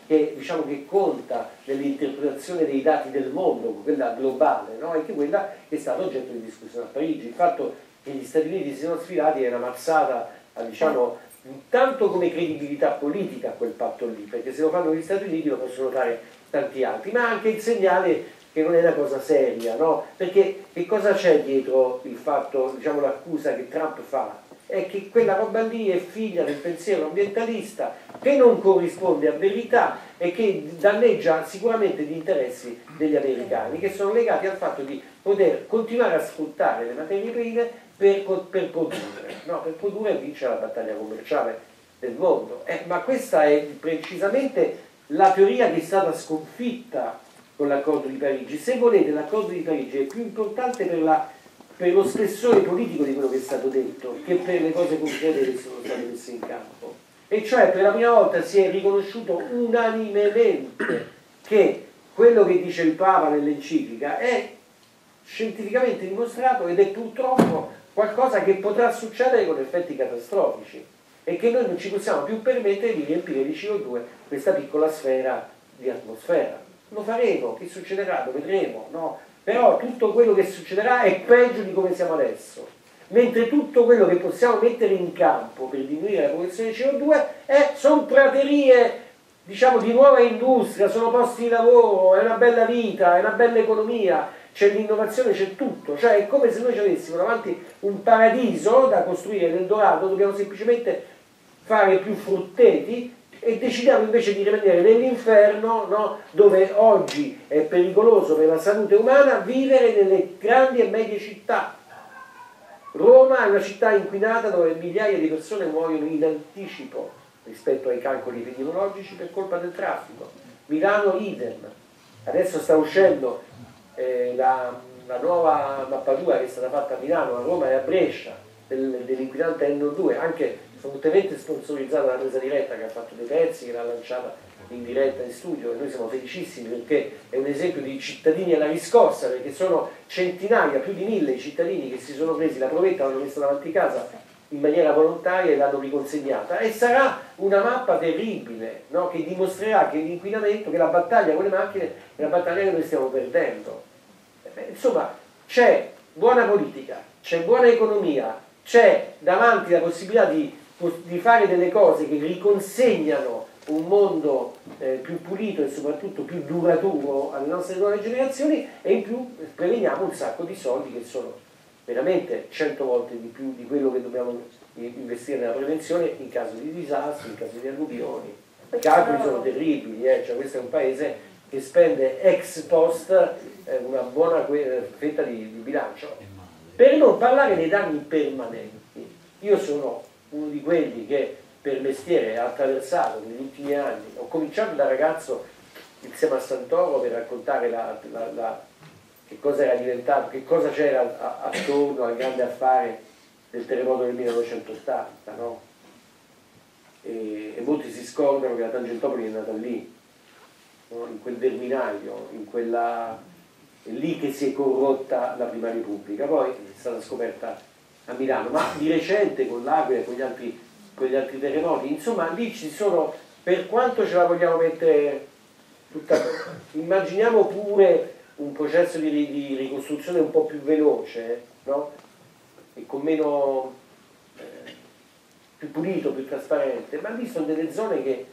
diciamo, che conta nell'interpretazione dei dati del mondo, quella globale, no? E che quella che è stata oggetto di discussione a Parigi. Il fatto che gli Stati Uniti si sono sfilati è una mazzata, diciamo, intanto come credibilità politica a quel patto lì, perché se lo fanno gli Stati Uniti lo possono fare tanti altri, ma anche il segnale che non è una cosa seria, no? Perché che cosa c'è dietro il fatto, diciamo, l'accusa che Trump fa? È che quella roba lì è figlia del pensiero ambientalista che non corrisponde a verità e che danneggia sicuramente gli interessi degli americani, che sono legati al fatto di poter continuare a sfruttare le materie prime per produrre, no? Per produrre e vincere la battaglia commerciale del mondo. Ma questa è precisamente la teoria che è stata sconfitta con l'accordo di Parigi. Se volete, l'accordo di Parigi è più importante per lo spessore politico di quello che è stato detto che per le cose concrete che sono state messe in campo. E cioè per la prima volta si è riconosciuto unanimemente che quello che dice il Papa nell'enciclica è scientificamente dimostrato ed è purtroppo qualcosa che potrà succedere con effetti catastrofici e che noi non ci possiamo più permettere di riempire di CO2 questa piccola sfera di atmosfera. Lo faremo, che succederà? Lo vedremo, no? Però tutto quello che succederà è peggio di come siamo adesso, mentre tutto quello che possiamo mettere in campo per diminuire la produzione di CO2 sono praterie, diciamo, di nuova industria, sono posti di lavoro, è una bella vita, è una bella economia, c'è l'innovazione, c'è tutto, cioè è come se noi ci avessimo davanti un paradiso da costruire nel Dorado, dobbiamo semplicemente fare più frutteti e decidiamo invece di rimanere nell'inferno, no? Dove oggi è pericoloso per la salute umana vivere nelle grandi e medie città. Roma è una città inquinata dove migliaia di persone muoiono in anticipo rispetto ai calcoli epidemiologici per colpa del traffico. Milano idem. Adesso sta uscendo la nuova mappatura che è stata fatta a Milano, a Roma e a Brescia dell'inquinante NO2, anche fortemente sponsorizzata dalla Presa Diretta, che ha fatto dei pezzi, che l'ha lanciata in diretta in studio, e noi siamo felicissimi perché è un esempio di cittadini alla riscossa, perché sono centinaia, più di 1000 i cittadini che si sono presi la provetta, l'hanno messa davanti a casa in maniera volontaria e l'hanno riconsegnata, e sarà una mappa terribile, no? Che dimostrerà che l'inquinamento, che la battaglia con le macchine è una battaglia che noi stiamo perdendo. Insomma, c'è buona politica, c'è buona economia, c'è davanti la possibilità di fare delle cose che riconsegnano un mondo più pulito e soprattutto più duraturo alle nostre nuove generazioni, e in più preveniamo un sacco di soldi che sono veramente 100 volte di più di quello che dobbiamo investire nella prevenzione in caso di disastri, in caso di alluvioni. I calcoli sono terribili, cioè questo è un paese che spende ex post una buona fetta di bilancio, per non parlare dei danni permanenti. Io sono uno di quelli che per mestiere ha attraversato negli ultimi anni, ho cominciato da ragazzo insieme a Santoro per raccontare che cosa era diventato, che cosa c'era attorno al grande affare del terremoto del 1980, no? E molti si scordano che la Tangentopoli è nata lì, no? In quel verminaio, è lì che si è corrotta la Prima Repubblica, poi è stata scoperta a Milano, ma di recente con l'Aquila e con gli altri con gli altri terremoti, insomma lì ci sono, per quanto ce la vogliamo mettere tutta, immaginiamo pure un processo di ricostruzione un po' più veloce, no? E con meno, più pulito, più trasparente, ma lì sono delle zone che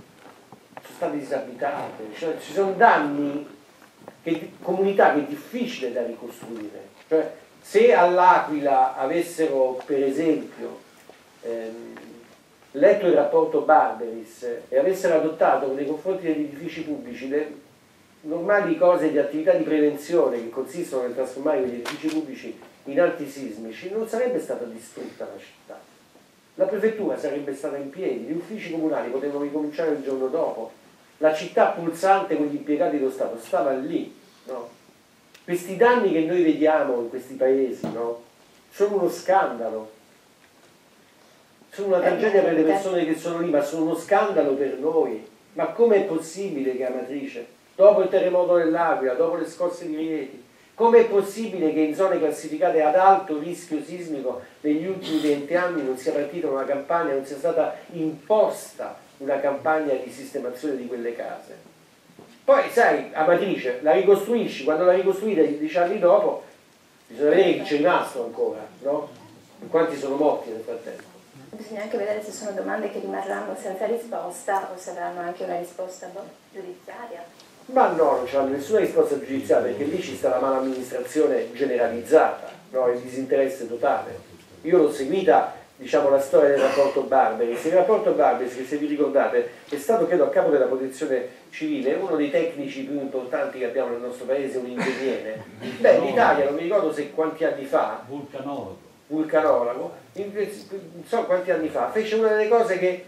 sono state disabitate, cioè ci sono danni, comunità che è difficile da ricostruire, cioè se all'Aquila avessero per esempio letto il rapporto Barberis e avessero adottato nei confronti degli edifici pubblici le normali cose di attività di prevenzione che consistono nel trasformare gli edifici pubblici in antisismici, non sarebbe stata distrutta la città. La prefettura sarebbe stata in piedi, gli uffici comunali potevano ricominciare il giorno dopo, la città pulsante con gli impiegati dello Stato stava lì, no? Questi danni che noi vediamo in questi paesi, no? Sono uno scandalo, sono una tragedia per le persone che sono lì, ma sono uno scandalo per noi. Ma com'è possibile che Amatrice, dopo il terremoto dell'Aquila, dopo le scosse di Rieti, com'è possibile che in zone classificate ad alto rischio sismico negli ultimi 20 anni non sia partita una campagna, non sia stata imposta una campagna di sistemazione di quelle case? Poi sai, Amatrice la ricostruisci, quando la ricostruite 10 anni dopo bisogna vedere chi c'è rimasto ancora, no? E quanti sono morti nel frattempo. Bisogna anche vedere se sono domande che rimarranno senza risposta o se avranno anche una risposta giudiziaria. Ma no, non c'è nessuna risposta giudiziaria, perché lì ci sta la malamministrazione generalizzata, no? Il disinteresse totale. Io l'ho seguita, diciamo, la storia del rapporto Barberis. Il rapporto Barberis, che se vi ricordate, è stato, credo, a capo della protezione civile, uno dei tecnici più importanti che abbiamo nel nostro paese, un ingegnere. Beh, in Italia, non mi ricordo se quanti anni fa, vulcanologo, non so quanti anni fa, fece una delle cose che,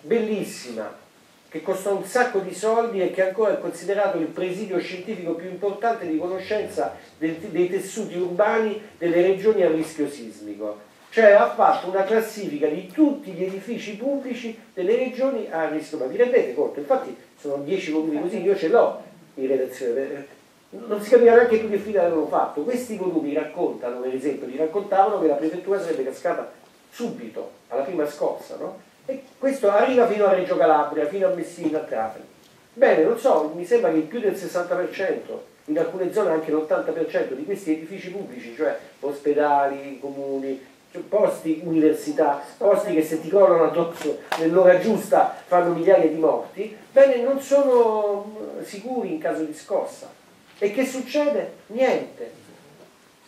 bellissima, che costò un sacco di soldi e che ancora è considerato il presidio scientifico più importante di conoscenza dei tessuti urbani delle regioni a rischio sismico. Cioè ha fatto una classifica di tutti gli edifici pubblici delle regioni a rischio, ma vi rendete conto? Infatti sono 10 volumi così, io ce l'ho in redazione, non si capiva neanche più che fine avevano fatto. Questi volumi raccontano, per esempio, gli raccontavano che la prefettura sarebbe cascata subito, alla prima scossa, no? E questo arriva fino a Reggio Calabria, fino a Messina, a Trapani. Bene, non so, mi sembra che più del 60%, in alcune zone anche l'80% di questi edifici pubblici, cioè ospedali, comuni, posti, università, posti che se ti crollano addosso nell'ora giusta fanno migliaia di morti, bene, non sono sicuri in caso di scossa. E che succede? Niente.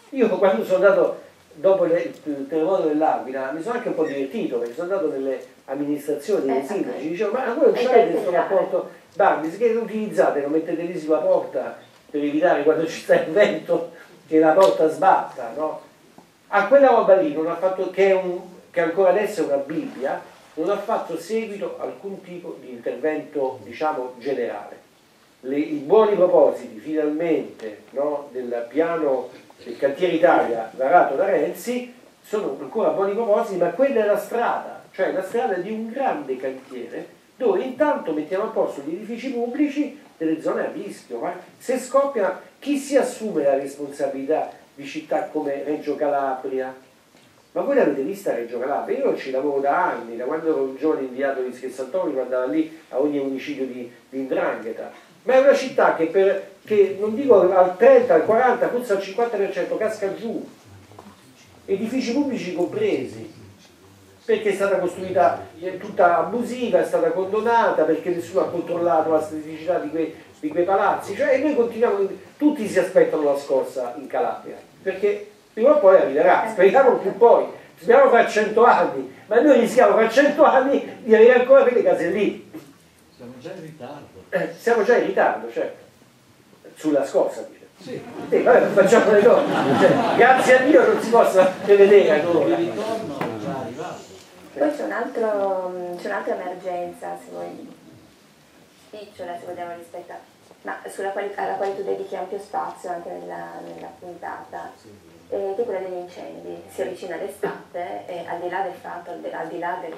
Io quando sono andato dopo il terremoto dell'Aquila mi sono anche un po' divertito, perché sono andato nelle amministrazioni, nei sindaci, dicevo, ma voi non c'è questo rapporto Barberis che lo utilizzate, lo mettete lì sulla porta per evitare quando ci sta il vento che la porta sbatta, no? A quella roba lì non ha fatto, che ancora adesso è una Bibbia, non ha fatto seguito alcun tipo di intervento, diciamo, generale. I buoni propositi finalmente, no, del piano del cantiere Italia varato da Renzi sono ancora buoni propositi, ma quella è la strada, cioè la strada di un grande cantiere dove intanto mettiamo a posto gli edifici pubblici delle zone a rischio, ma se scoppia, chi si assume la responsabilità di città come Reggio Calabria? Ma voi l'avete vista Reggio Calabria? Io ci lavoro da anni, da quando ero un giovane inviato di Scherzantonio, andava lì a ogni omicidio di 'ndrangheta. Ma è una città che non dico al 30, al 40, forse al 50% casca giù, edifici pubblici compresi, perché è stata costruita tutta abusiva, è stata condonata, perché nessuno ha controllato la staticità di quei palazzi. Cioè, e noi continuiamo, tutti si aspettano la scossa in Calabria, perché prima o poi arriverà, speriamo più poi, speriamo fra 100 anni, ma noi rischiamo fra 100 anni di avere ancora quelle case lì. Siamo già in ritardo. Siamo già in ritardo, certo, sulla scossa, dice. Sì. Vabbè, facciamo le cose. Cioè, grazie a Dio non si possa prevedere ancora. Il ritorno è già arrivato. Poi c'è un'altra emergenza, se vuoi, spicciola, se vogliamo, rispetto ma alla quale tu dedichi ampio spazio anche nella puntata, che è quella degli incendi. Si avvicina l'estate e al di là del fatto, al di là del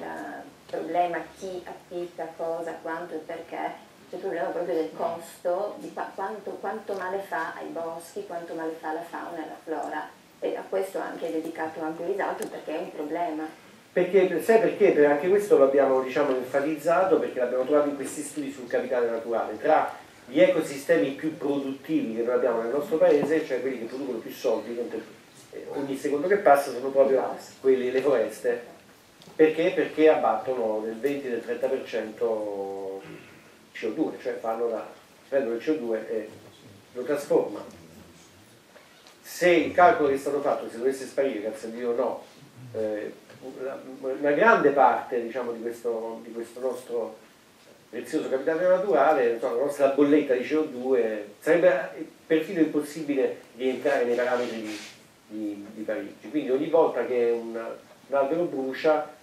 problema chi appicca, cosa, quanto e perché, c'è il problema proprio del costo, di quanto male fa ai boschi, quanto male fa alla fauna e alla flora, e a questo anche è dedicato ampio risalto perché è un problema. Perché, sai perché? Anche questo l'abbiamo, diciamo, enfatizzato, perché l'abbiamo trovato in questi studi sul capitale naturale. Tra gli ecosistemi più produttivi che noi abbiamo nel nostro paese, cioè quelli che producono più soldi ogni secondo che passa, sono proprio quelli, le foreste. Perché? Perché abbattono del 20 e del 30% CO2, cioè prendono il CO2 e lo trasformano. Se il calcolo che è stato fatto, se dovesse sparire, grazie a Dio no, una grande parte, diciamo, di questo nostro prezioso capitale naturale, la nostra bolletta di CO2, sarebbe perfino impossibile rientrare nei parametri di Parigi. Quindi ogni volta che un albero brucia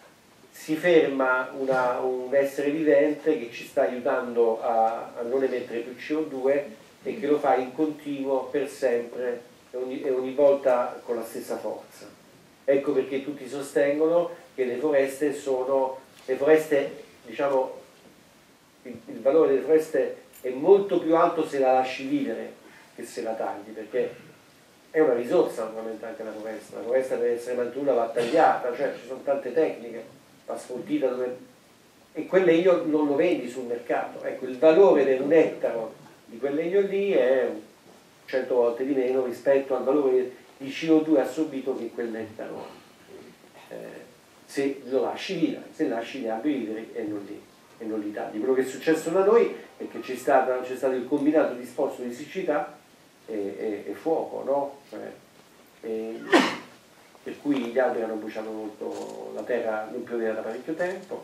si ferma un essere vivente che ci sta aiutando a non emettere più CO2 e che lo fa in continuo per sempre e ogni volta con la stessa forza. Ecco perché tutti sostengono che le foreste, diciamo, il valore delle foreste è molto più alto se la lasci vivere che se la tagli, perché è una risorsa naturalmente anche la foresta per essere mantenuta va tagliata, cioè ci sono tante tecniche, va sfoltita e quel legno non lo vendi sul mercato. Ecco, il valore del un ettaro di quel legno lì è 100 volte di meno rispetto al valore di CO2 assorbito che quel nettaro se lo lasci vivere, se lasci gli alberi vivere e non li tagli. Quello che è successo da noi è che c'è stato il combinato disposto di siccità e fuoco, no? Per cui gli alberi hanno bruciato molto, la terra non pioveva da parecchio tempo.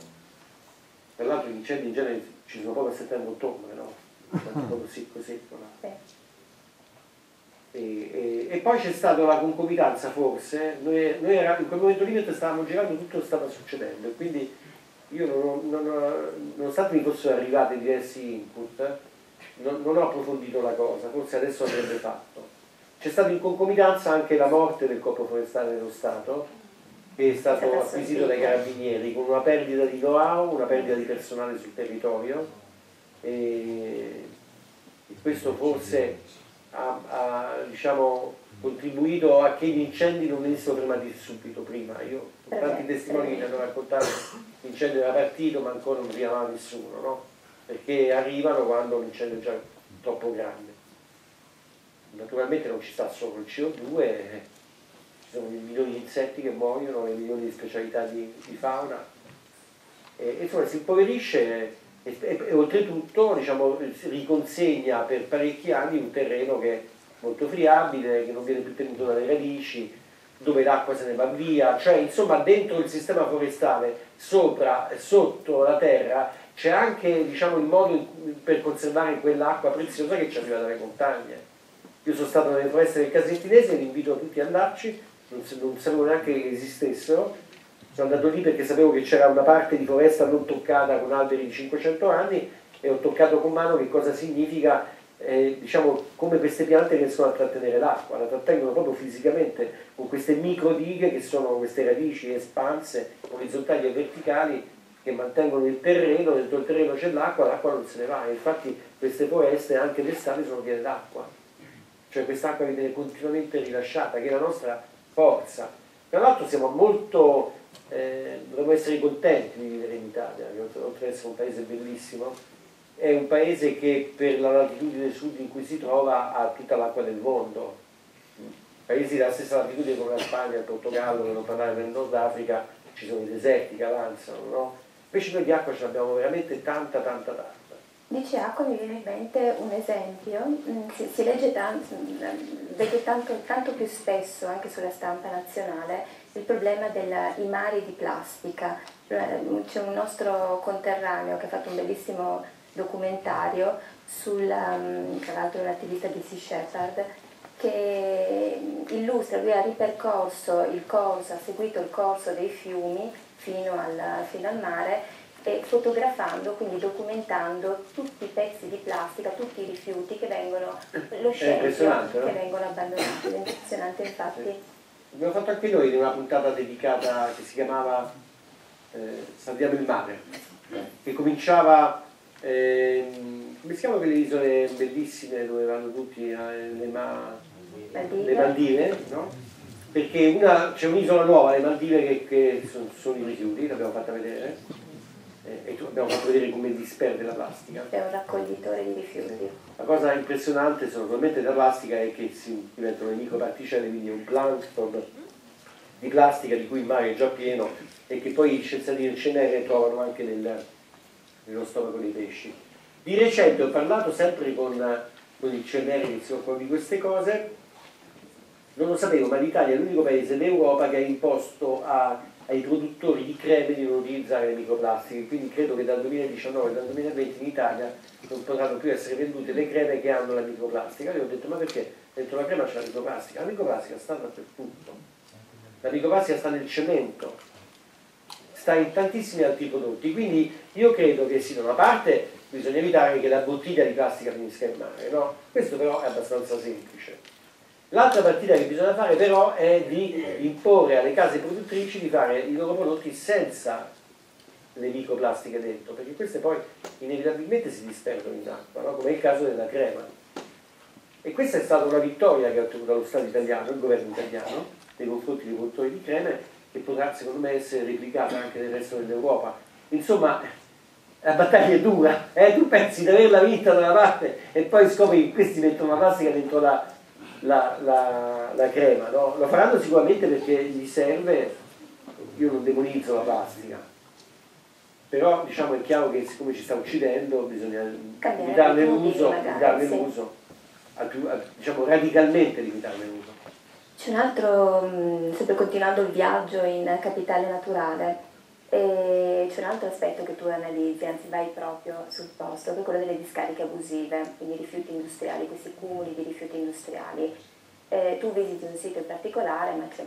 Tra l'altro gli incendi in genere ci sono proprio a settembre-ottobre, no? Proprio secco secco. No? E poi c'è stata la concomitanza, forse, noi in quel momento lì mentre stavamo girando tutto stava succedendo e quindi io nonostante mi fossero arrivati diversi input, non ho approfondito la cosa, forse adesso l'avrebbe fatto. C'è stata in concomitanza anche la morte del Corpo Forestale dello Stato, che è stato acquisito dai Carabinieri con una perdita di know-how, una perdita di personale sul territorio e questo forse ha diciamo, contribuito a che gli incendi non venissero fermati subito prima. Io ho tanti testimoni che mi hanno raccontato che l'incendio era partito ma ancora non arrivava nessuno, no? Perché arrivano quando l'incendio è già troppo grande. Naturalmente non ci sta solo il CO2, ci sono milioni di insetti che muoiono e milioni di specialità di fauna e insomma si impoverisce e oltretutto diciamo, riconsegna per parecchi anni un terreno che è molto friabile, che non viene più tenuto dalle radici, dove l'acqua se ne va via, cioè insomma dentro il sistema forestale, sopra e sotto la terra, c'è anche diciamo, il modo per conservare quell'acqua preziosa che ci arriva dalle montagne. Io sono stato nelle foreste del Casettinese e vi invito tutti ad andarci, non sapevo neanche che esistessero. Sono andato lì perché sapevo che c'era una parte di foresta non toccata con alberi di 500 anni e ho toccato con mano che cosa significa, diciamo, come queste piante riescono a trattenere l'acqua. La trattengono proprio fisicamente con queste microdighe che sono queste radici espanse, orizzontali e verticali, che mantengono il terreno, dentro il terreno c'è l'acqua non se ne va. E infatti queste foreste anche d'estate sono piene d'acqua. Cioè quest'acqua che viene continuamente rilasciata, che è la nostra forza. Tra l'altro siamo molto... dovremmo essere contenti di vivere in Italia, oltre ad essere un paese bellissimo, è un paese che per la latitudine sud in cui si trova ha tutta l'acqua del mondo. Paesi della stessa latitudine come la Spagna, il Portogallo, per non parlare del Nord Africa, ci sono i deserti che avanzano, no? Invece noi di acqua ce l'abbiamo veramente tanta. Dice acqua, mi viene in mente un esempio, si legge vede tanto più spesso anche sulla stampa nazionale il problema dei mari di plastica. C'è un nostro conterraneo che ha fatto un bellissimo documentario tra l'altro un attivista di Sea Shepherd, che illustra, lui ha ripercorso il corso, ha seguito il corso dei fiumi fino al mare, e fotografando, quindi documentando tutti i pezzi di plastica, tutti i rifiuti che vengono, lo scempio che vengono abbandonati. È impressionante, infatti. Abbiamo fatto anche noi una puntata dedicata che si chiamava Salviamo il mare, che cominciava, come si chiamano quelle isole bellissime dove vanno tutti, le Maldive, no? perché c'è un'isola nuova, le Maldive, che sono i rifiuti, l'abbiamo fatta vedere, e abbiamo fatto vedere come disperde la plastica. È un raccoglitore di rifiuti. La cosa impressionante soprattutto della plastica è che si diventano le microparticelle, quindi un plankton di plastica di cui il mare è già pieno e che poi gli scienziati del CNR trovano anche nello stomaco dei pesci. Di recente ho parlato sempre con il CNR che si occupa di queste cose. Non lo sapevo, ma l'Italia è l'unico paese d'Europa che ha imposto ai produttori di creme di non utilizzare le microplastiche, quindi credo che dal 2019 e dal 2020 in Italia non potranno più essere vendute le creme che hanno la microplastica. Io ho detto, ma perché dentro la crema c'è la microplastica? La microplastica sta dappertutto, la microplastica sta nel cemento, sta in tantissimi altri prodotti, quindi io credo che sì, da una parte bisogna evitare che la bottiglia di plastica finisca in mare, no? Questo però è abbastanza semplice. L'altra partita che bisogna fare però è di imporre alle case produttrici di fare i loro prodotti senza le microplastiche dentro, perché queste poi inevitabilmente si disperdono in acqua, no? Come è il caso della crema. E questa è stata una vittoria che ha ottenuto lo Stato italiano, il governo italiano, nei confronti dei produttori di creme, che potrà secondo me essere replicata anche nel resto dell'Europa. Insomma, la battaglia è dura, tu pensi di averla vinta da una parte e poi scopri che questi mettono la plastica dentro la crema, no? Lo faranno sicuramente perché gli serve. Io non demonizzo la plastica, però diciamo è chiaro che siccome ci sta uccidendo bisogna limitarne l'uso, diciamo radicalmente limitarne l'uso. C'è un altro, sempre continuando il viaggio in capitale naturale, c'è un altro aspetto che tu analizzi, anzi vai proprio sul posto, che è quello delle discariche abusive, quindi rifiuti industriali, questi cumuli di rifiuti industriali. Tu visiti un sito in particolare, ma c'è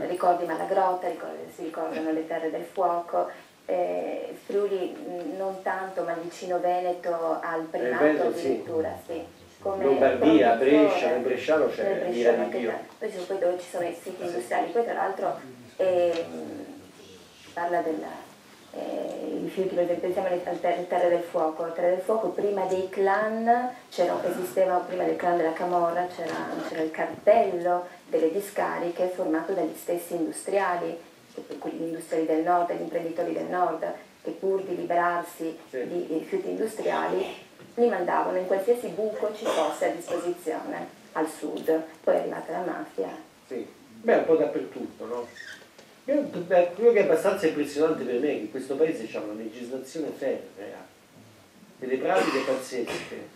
ricordi Malagrotta, si ricordano le terre del fuoco, Friuli non tanto, ma vicino Veneto al primato addirittura, sì. Come Lombardia, Brescia, nel Bresciano c'è l'ira di Dio. Poi dove ci sono i siti industriali, poi tra l'altro parla rifiuti, pensiamo alle terre del fuoco. Terre del fuoco, prima dei clan, prima del clan della Camorra c'era il cartello delle discariche formato dagli stessi industriali, gli industriali del nord, gli imprenditori del nord, che pur di liberarsi di rifiuti industriali li mandavano in qualsiasi buco ci fosse a disposizione al sud. Poi è arrivata la mafia. Sì, beh, un po' dappertutto, no? Quello che è abbastanza impressionante per me è che in questo paese c'è una legislazione ferrea, delle pratiche pazzesche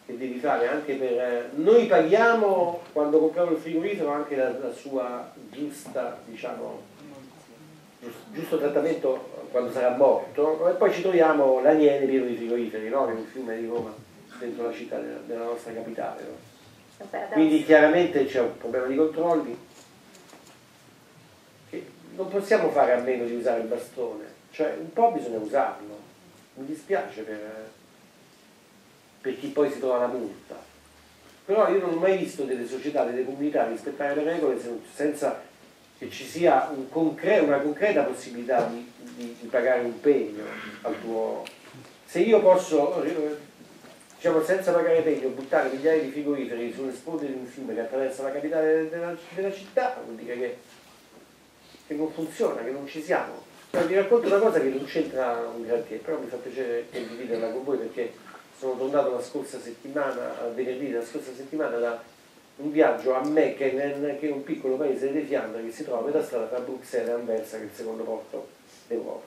che devi fare anche per... Noi paghiamo quando compriamo il frigorifero anche la sua giusta, diciamo, giusto trattamento quando sarà morto, e poi ci troviamo l'Aniene pieno di frigoriferi, no? Che è un fiume di Roma dentro la città della nostra capitale, no? Quindi chiaramente c'è un problema di controlli. Non possiamo fare a meno di usare il bastone, cioè un po' bisogna usarlo. Mi dispiace per chi poi si trova la multa, però io non ho mai visto delle società, delle comunità rispettare le regole senza che ci sia una concreta possibilità di pagare un pegno al tuo... Se io posso, diciamo, senza pagare pegno, buttare migliaia di frigoriferi sulle sponde di un fiume che attraversa la capitale della città, vuol dire che non funziona, che non ci siamo. Vi racconto una cosa che non c'entra un granché, però mi fa piacere condividerla con voi perché sono tornato la scorsa settimana, a venerdì della scorsa settimana, da un viaggio a Mechelen, che è un piccolo paese delle Fiandre che si trova a metà strada tra Bruxelles e Anversa, che è il secondo porto d'Europa.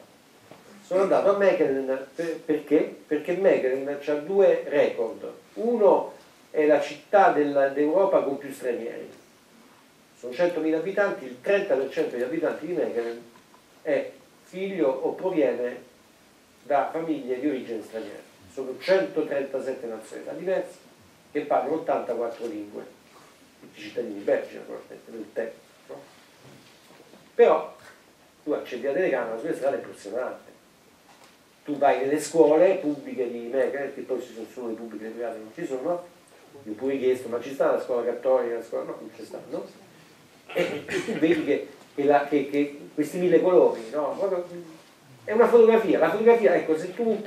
Sono andato a Mechelen perché? Perché Mechelen ha due record. Uno è la città d'Europa con più stranieri. Sono 100.000 abitanti, il 30% degli abitanti di Mechelen è figlio o proviene da famiglie di origine straniera. Sono 137 nazionalità diverse che parlano 84 lingue, tutti cittadini belgi naturalmente, del tempo, no? Però tu accendi la telecamera sulle strade, è impressionante. Tu vai nelle scuole pubbliche di Mechelen, che poi ci sono solo le pubbliche, le private non ci sono, io ho pure chiesto, ma ci sta la scuola cattolica, la scuola... no, non ci sta, no? E tu vedi che questi 1000 colori, no? È una fotografia, la fotografia, ecco, se tu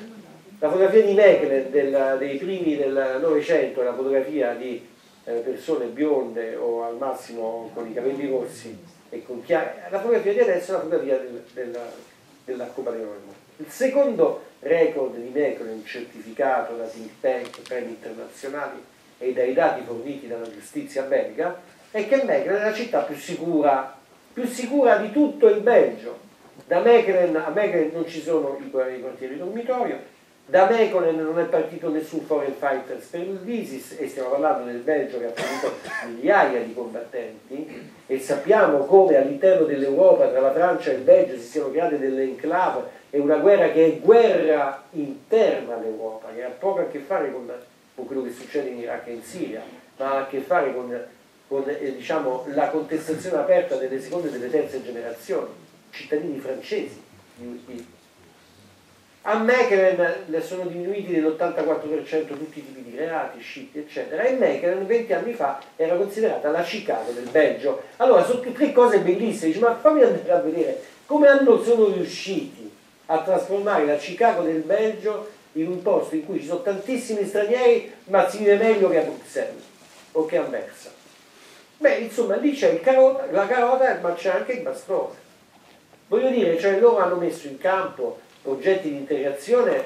la fotografia di Mechelen dei primi del Novecento è la fotografia di persone bionde o al massimo con i capelli rossi e con chiari. La fotografia di adesso è la fotografia dell'arcobaleno. Il secondo record di Mechelen, certificato da think tank, premi internazionali e dai dati forniti dalla giustizia belga, è che Mechelen è la città più sicura di tutto il Belgio. Da Mechelen a Mechelen non ci sono i quartieri dormitorio, da Mechelen non è partito nessun foreign fighters per l'ISIS, e stiamo parlando del Belgio che ha perduto migliaia di combattenti, e sappiamo come all'interno dell'Europa, tra la Francia e il Belgio, si siano create delle enclave, e una guerra che è guerra interna all'Europa, che ha poco a che fare con quello che succede in Iraq e in Siria, ma ha a che fare con diciamo, la contestazione aperta delle seconde e delle terze generazioni, cittadini francesi di USB. A Mechelen sono diminuiti dell'84% tutti i tipi di reati, scitti, eccetera, e Mechelen 20 anni fa era considerata la Chicago del Belgio. Allora, sono tutte cose bellissime, dici, ma fammi andare a vedere come sono riusciti a trasformare la Chicago del Belgio in un posto in cui ci sono tantissimi stranieri, ma si vive meglio che a Bruxelles o che a Mersa. Beh, insomma, lì c'è la carota, ma c'è anche il bastone. Voglio dire, cioè loro hanno messo in campo progetti di integrazione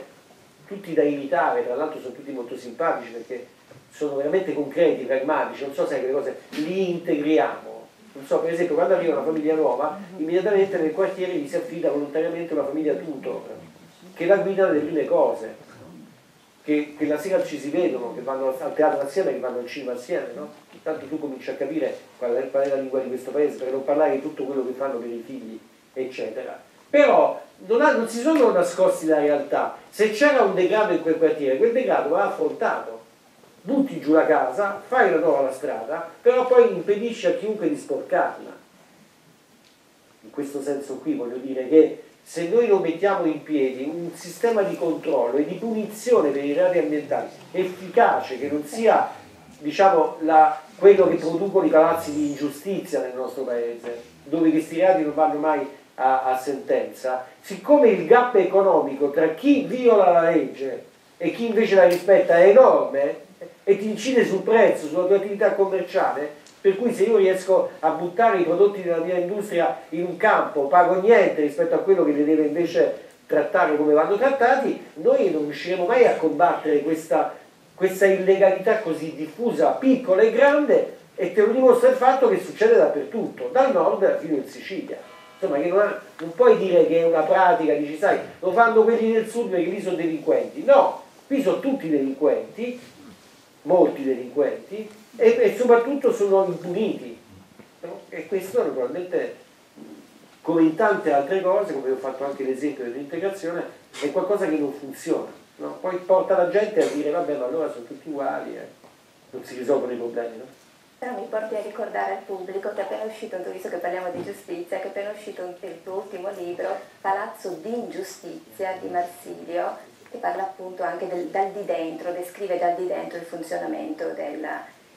tutti da imitare, tra l'altro sono tutti molto simpatici perché sono veramente concreti, pragmatici, non so se le cose li integriamo. Non so, per esempio, quando arriva una famiglia nuova, immediatamente nel quartiere gli si affida volontariamente una famiglia tutor, che la guida nelle prime cose, che la sera ci si vedono, che vanno al teatro assieme, che vanno al cinema assieme, no? Intanto tu cominci a capire qual è la lingua di questo paese, per non parlare di tutto quello che fanno per i figli, eccetera. Però non si sono nascosti la realtà. Se c'era un degrado in quel quartiere, quel degrado va affrontato. Butti giù la casa, fai una nuova la strada, però poi impedisci a chiunque di sporcarla. In questo senso qui voglio dire che se noi non mettiamo in piedi un sistema di controllo e di punizione per i reati ambientali efficace, che non sia, diciamo, quello che producono i palazzi di ingiustizia nel nostro paese, dove questi reati non vanno mai a sentenza, siccome il gap economico tra chi viola la legge e chi invece la rispetta è enorme e ti incide sul prezzo, sulla tua attività commerciale, per cui se io riesco a buttare i prodotti della mia industria in un campo, pago niente rispetto a quello che li deve invece trattare come vanno trattati, noi non riusciremo mai a combattere questa illegalità così diffusa, piccola e grande, e te lo dimostra il fatto che succede dappertutto, dal nord fino in Sicilia. Insomma, che non puoi dire che è una pratica, dici, sai, lo fanno quelli del sud perché lì sono delinquenti. No, qui sono tutti delinquenti, molti delinquenti, e soprattutto sono impuniti. No? E questo naturalmente, come in tante altre cose, come ho fatto anche l'esempio dell'integrazione, è qualcosa che non funziona. No? Poi porta la gente a dire, vabbè, ma allora sono tutti uguali, non si risolvono i problemi, no? Però mi porti a ricordare al pubblico che è appena uscito, visto che parliamo di giustizia, che è appena uscito il tuo ultimo libro, Palazzo d'ingiustizia di Marsilio, che parla appunto anche dal di dentro, descrive dal di dentro il funzionamento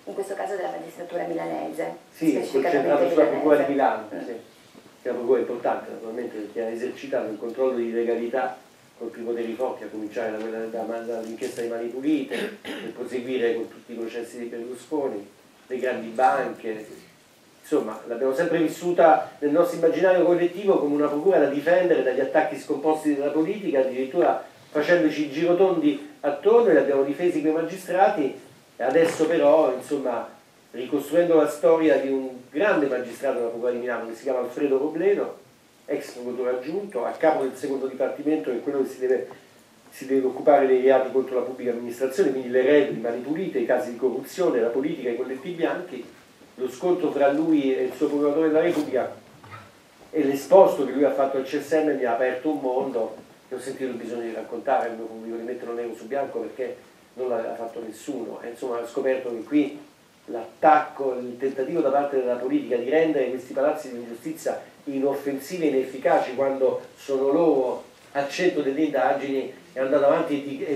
in questo caso della magistratura milanese. Sì, concentrato sulla procura di Milano, sì. Che è una procura importante naturalmente perché ha esercitato il controllo di legalità con i poteri forti, a cominciare dall'inchiesta di Mani Pulite, per proseguire con tutti i processi di Berlusconi, le grandi banche, insomma l'abbiamo sempre vissuta nel nostro immaginario collettivo come una procura da difendere dagli attacchi scomposti della politica, addirittura facendoci i girotondi attorno, e li abbiamo difesi quei magistrati. E adesso però, insomma, ricostruendo la storia di un grande magistrato della procura di Milano che si chiama Alfredo Robleno, ex procuratore aggiunto, a capo del secondo dipartimento, che è quello che si deve occupare dei reati contro la pubblica amministrazione, quindi le regole, Mani Pulite, i casi di corruzione, la politica, i colletti bianchi. Lo scontro tra lui e il suo procuratore della Repubblica e l'esposto che lui ha fatto al CSM mi ha aperto un mondo che ho sentito il bisogno di raccontare al mio pubblico, di metterlo nero su bianco perché non l'aveva fatto nessuno. E insomma ho scoperto che qui l'attacco, il tentativo da parte della politica di rendere questi palazzi di giustizia inoffensivi e inefficaci quando sono loro al centro delle indagini è andato avanti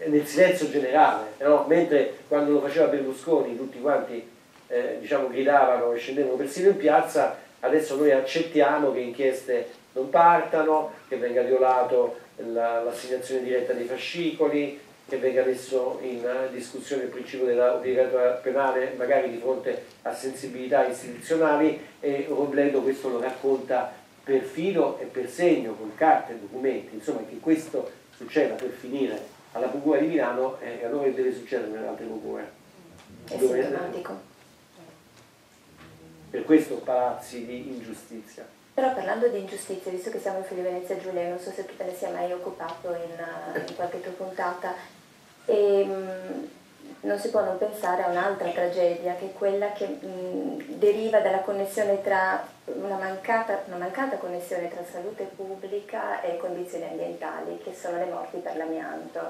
nel silenzio generale, no? Mentre quando lo faceva Berlusconi tutti quanti diciamo, gridavano e scendevano persino in piazza, adesso noi accettiamo che inchieste non partano, che venga violato l'assegnazione diretta dei fascicoli, che venga messo in discussione il principio dell'obbligatorietà penale, magari di fronte a sensibilità istituzionali, e Robledo questo lo racconta per filo e per segno, con carte e documenti, insomma, che questo succeda per finire alla Procura di Milano, e allora deve succedere nelle altre procure. È sintomatico. Per questo palazzi di ingiustizia. Però parlando di ingiustizia, visto che siamo in Friuli Venezia Giulia, non so se tu te ne sia mai occupato in qualche tua puntata, e non si può non pensare a un'altra tragedia, che è quella che deriva dalla connessione tra una mancata connessione tra salute pubblica e condizioni ambientali, che sono le morti per l'amianto.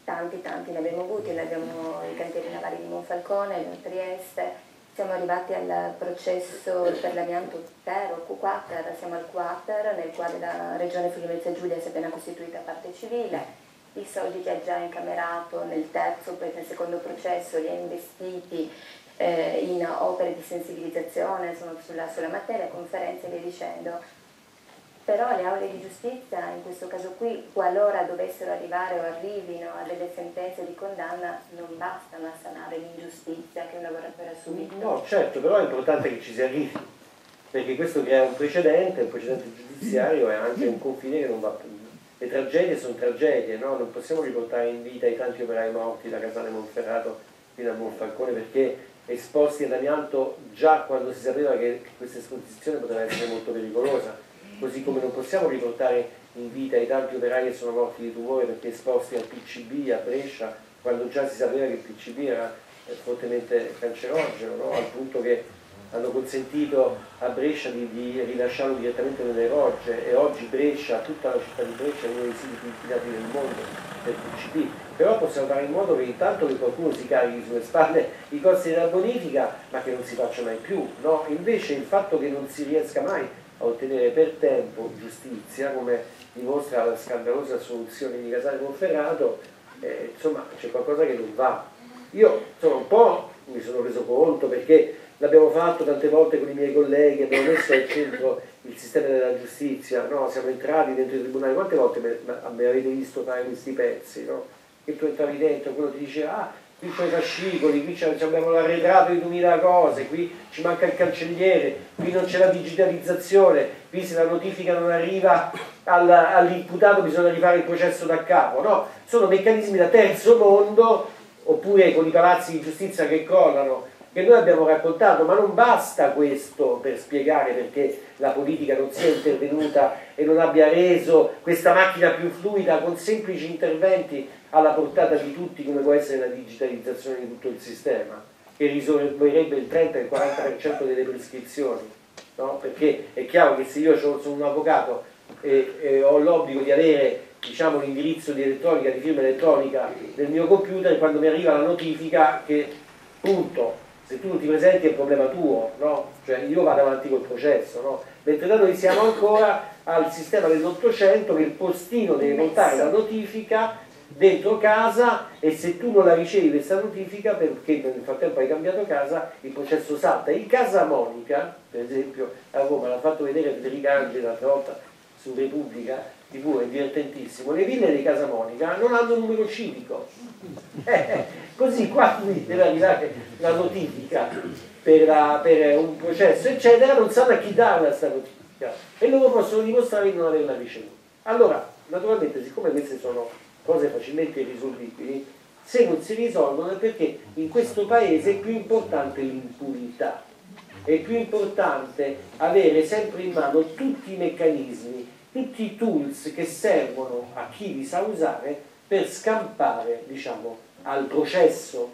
Tanti ne abbiamo avuti, noi abbiamo i cantieri navali di Monfalcone, a Trieste. Siamo arrivati al processo per l'amianto intero, Q4, siamo al quater, nel quale la Regione Friuli Venezia Giulia si è appena costituita parte civile, i soldi che ha già incamerato nel terzo, poi nel secondo processo li ha investiti in opere di sensibilizzazione sulla materia, conferenze e via dicendo. Però le aule di giustizia, in questo caso qui, qualora dovessero arrivare o arrivino a delle sentenze di condanna, non bastano a sanare l'ingiustizia che un lavoratore ha subito. No, certo, però è importante che ci si arrivi, perché questo crea un precedente giudiziario e anche un confine che non va più. Le tragedie sono tragedie, no? Non possiamo riportare in vita i tanti operai morti da Casale Monferrato fino a Monfalcone, perché esposti all'amianto già quando si sapeva che questa esposizione poteva essere molto pericolosa. Così come non possiamo riportare in vita i tanti operai che sono morti di tumore perché esposti al PCB a Brescia, quando già si sapeva che il PCB era fortemente cancerogeno, no? Al punto che hanno consentito a Brescia di rilasciarlo direttamente nelle rogge, e oggi Brescia, tutta la città di Brescia, è uno dei siti più inquinati del mondo del PCB. Però possiamo fare in modo che intanto che qualcuno si carichi sulle spalle i costi della bonifica, ma che non si faccia mai più, no? Invece il fatto che non si riesca mai a ottenere per tempo giustizia, come dimostra la scandalosa soluzione di Casale Monferrato, insomma c'è qualcosa che non va. Io insomma un po' mi sono reso conto, perché l'abbiamo fatto tante volte con i miei colleghi, abbiamo messo al centro il sistema della giustizia, no? Siamo entrati dentro i tribunali, quante volte mi avete visto fare questi pezzi, no? Che tu entravi dentro, quello ti diceva ah, qui c'è i fascicoli, qui abbiamo l'arretrato di 2000 cose, qui ci manca il cancelliere, qui non c'è la digitalizzazione, qui se la notifica non arriva all'imputato bisogna rifare il processo da capo, no? Sono meccanismi da terzo mondo, oppure con i palazzi di giustizia che crollano, che noi abbiamo raccontato, ma non basta questo per spiegare perché la politica non sia intervenuta e non abbia reso questa macchina più fluida con semplici interventi alla portata di tutti, come può essere la digitalizzazione di tutto il sistema, che risolverebbe il 30 e il 40% delle prescrizioni, no? Perché è chiaro che se io sono un avvocato e ho l'obbligo di avere, diciamo, l'indirizzo di elettronica, di firma elettronica nel mio computer, quando mi arriva la notifica che, punto, se tu non ti presenti è un problema tuo, no? Cioè io vado avanti col processo, no? Mentre da noi siamo ancora al sistema dell'800 che il postino deve montare la notifica dentro casa, e se tu non la ricevi questa notifica perché nel frattempo hai cambiato casa, il processo salta. Il Casa Monica, per esempio, a Roma, l'ha fatto vedere Federica Angeli l'altra volta su Repubblica TV, è divertentissimo. Le ville di Casa Monica non hanno numero civico, così quando deve arrivare la notifica per un processo eccetera, non sanno a chi darla questa notifica, e loro possono dimostrare di non averla ricevuta. Allora, naturalmente, siccome queste sono cose facilmente irrisolvibili, se non si risolvono è perché in questo paese è più importante l'impunità, è più importante avere sempre in mano tutti i meccanismi, tutti i tools che servono a chi li sa usare per scampare, diciamo, al processo,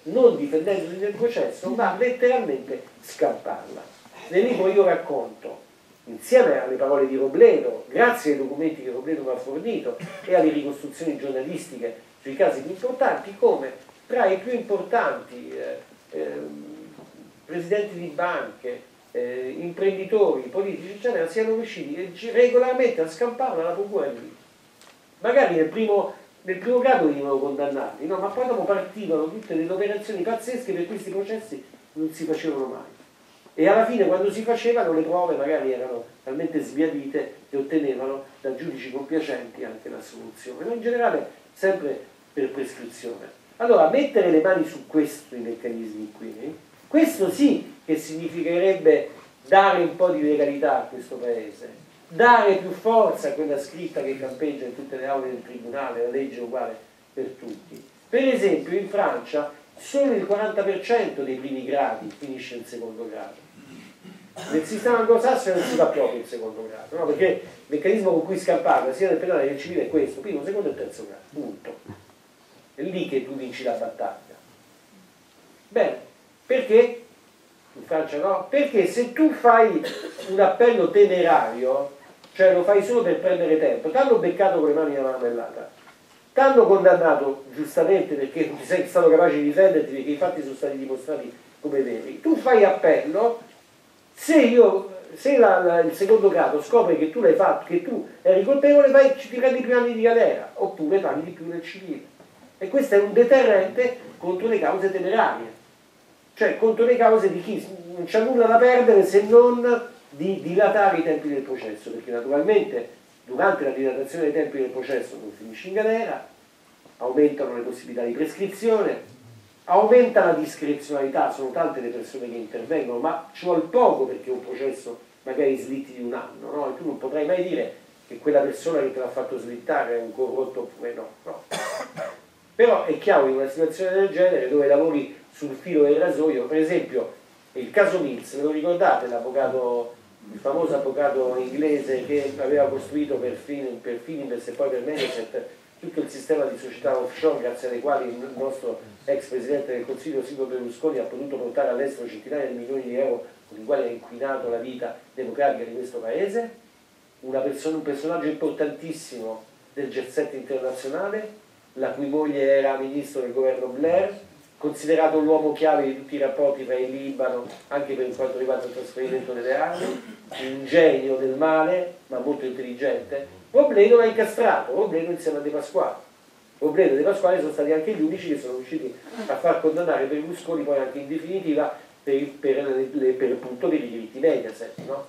non difendendosi del processo, ma letteralmente scamparla. Nel libro io racconto, insieme alle parole di Robledo, grazie ai documenti che Robledo mi ha fornito e alle ricostruzioni giornalistiche sui casi più importanti, come tra i più importanti presidenti di banche, imprenditori, politici eccetera, siano riusciti regolarmente a scamparla alla procura di Milano. Magari nel primo grado venivano condannati, no? Ma poi dopo partivano tutte delle operazioni pazzesche per questi processi non si facevano mai. E alla fine, quando si facevano, le prove magari erano talmente sbiadite che ottenevano da giudici compiacenti anche l'assoluzione. Ma in generale sempre per prescrizione. Allora, mettere le mani su questi meccanismi qui, questo sì che significherebbe dare un po' di legalità a questo paese, dare più forza a quella scritta che campeggia in tutte le aule del tribunale, la legge è uguale per tutti. Per esempio in Francia solo il 40% dei primi gradi finisce in secondo grado. Nel sistema anglosassone non si va proprio in secondo grado, no? Perché il meccanismo con cui scamparla sia nel penale che nel civile è questo, primo, secondo e terzo grado, punto. È lì che tu vinci la battaglia. Bene, perché? In Francia no? Perché se tu fai un appello temerario, cioè lo fai solo per prendere tempo, ti hanno beccato con le mani nella marmellata, ti hanno condannato giustamente perché non sei stato capace di difenderti, perché i fatti sono stati dimostrati come veri, tu fai appello, se il secondo grado scopre che tu l'hai fatto, che tu eri colpevole, ti prendi più anni di galera, oppure paghi di più nel civile. E questo è un deterrente contro le cause temerarie, cioè contro le cause di chi non c'ha nulla da perdere se non di dilatare i tempi del processo, perché naturalmente durante la dilatazione dei tempi del processo non finisci in galera, aumentano le possibilità di prescrizione, aumenta la discrezionalità, sono tante le persone che intervengono, ma ci vuole poco perché un processo magari slitti di un anno, no? E tu non potrai mai dire che quella persona che te l'ha fatto slittare è un corrotto oppure no. Però è chiaro in una situazione del genere dove lavori sul filo del rasoio, per esempio il caso Mills, ve lo ricordate, l'avvocato, il famoso avvocato inglese che aveva costruito per Fininvest e poi per Mediaset tutto il sistema di società offshore grazie alle quali il nostro ex presidente del Consiglio Silvio Berlusconi ha potuto portare all'estero centinaia di milioni di euro con i quali ha inquinato la vita democratica di questo paese, un personaggio importantissimo del jet set internazionale, la cui moglie era ministro del governo Blair, considerato l'uomo chiave di tutti i rapporti tra il Libano, anche per quanto riguarda il trasferimento delle armi, un genio del male, ma molto intelligente. Robledo l'ha incastrato, Robledo insieme a De Pasquale. Robledo e De Pasquale sono stati anche gli unici che sono riusciti a far condannare Berlusconi poi anche in definitiva per i diritti Mediaset, no?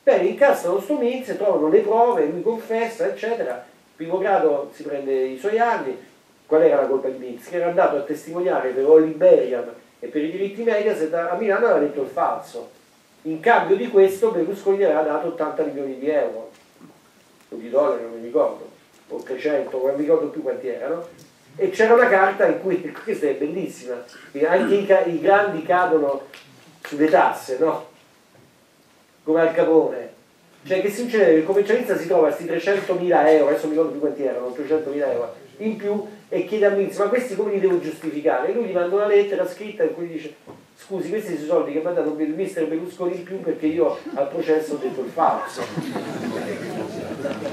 Bene, incastrano sto Mills, trovano le prove, lui confessa, eccetera. Primo grado si prende i suoi anni. Qual era la colpa di Mills? Che era andato a testimoniare per All Liberian e per i diritti Mediaset a Milano e aveva detto il falso. In cambio di questo Berlusconi gli aveva dato 80 milioni di euro, o di dollari, non mi ricordo, o 300, non mi ricordo più quanti erano, e c'era una carta in cui, questa è bellissima, anche i grandi cadono sulle tasse, no? Come Al Capone. Cioè che succede? Il commercialista si trova questi 300.000 euro, adesso mi ricordo più quanti erano, 800.000 euro in più, e chiede a Mills, ma questi come li devo giustificare? E lui gli manda una lettera scritta in cui dice, scusi, questi sono i soldi che mi ha dato il mister Berlusconi in più perché io al processo ho detto il falso.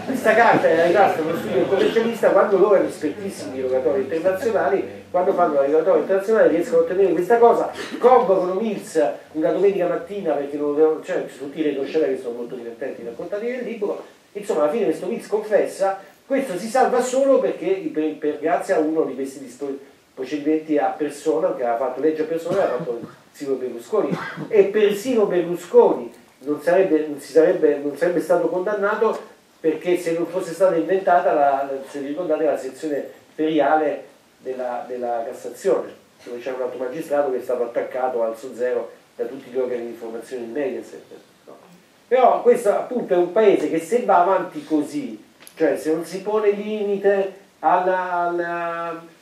Questa carta era rimasta nello studio del commercialista quando loro erano espertissimi erogatori internazionali, quando fanno la rogatoria internazionale riescono a ottenere questa cosa, convocano Mills una domenica mattina perché non avevano, cioè ci sono tutti i retroscena che sono molto divertenti raccontati nel libro, insomma alla fine questo Mills confessa. Questo si salva solo perché grazie a uno di questi procedimenti a persona che aveva fatto legge a persona, aveva fatto Silvio Berlusconi, e persino Berlusconi non sarebbe stato condannato perché se non fosse stata inventata se vi ricordate, la sezione feriale della Cassazione, dove c'era un altro magistrato che è stato attaccato alzo zero da tutti gli organi di informazione in Mediaset, no? Però questo appunto è un paese che se va avanti così, cioè se non si pone limite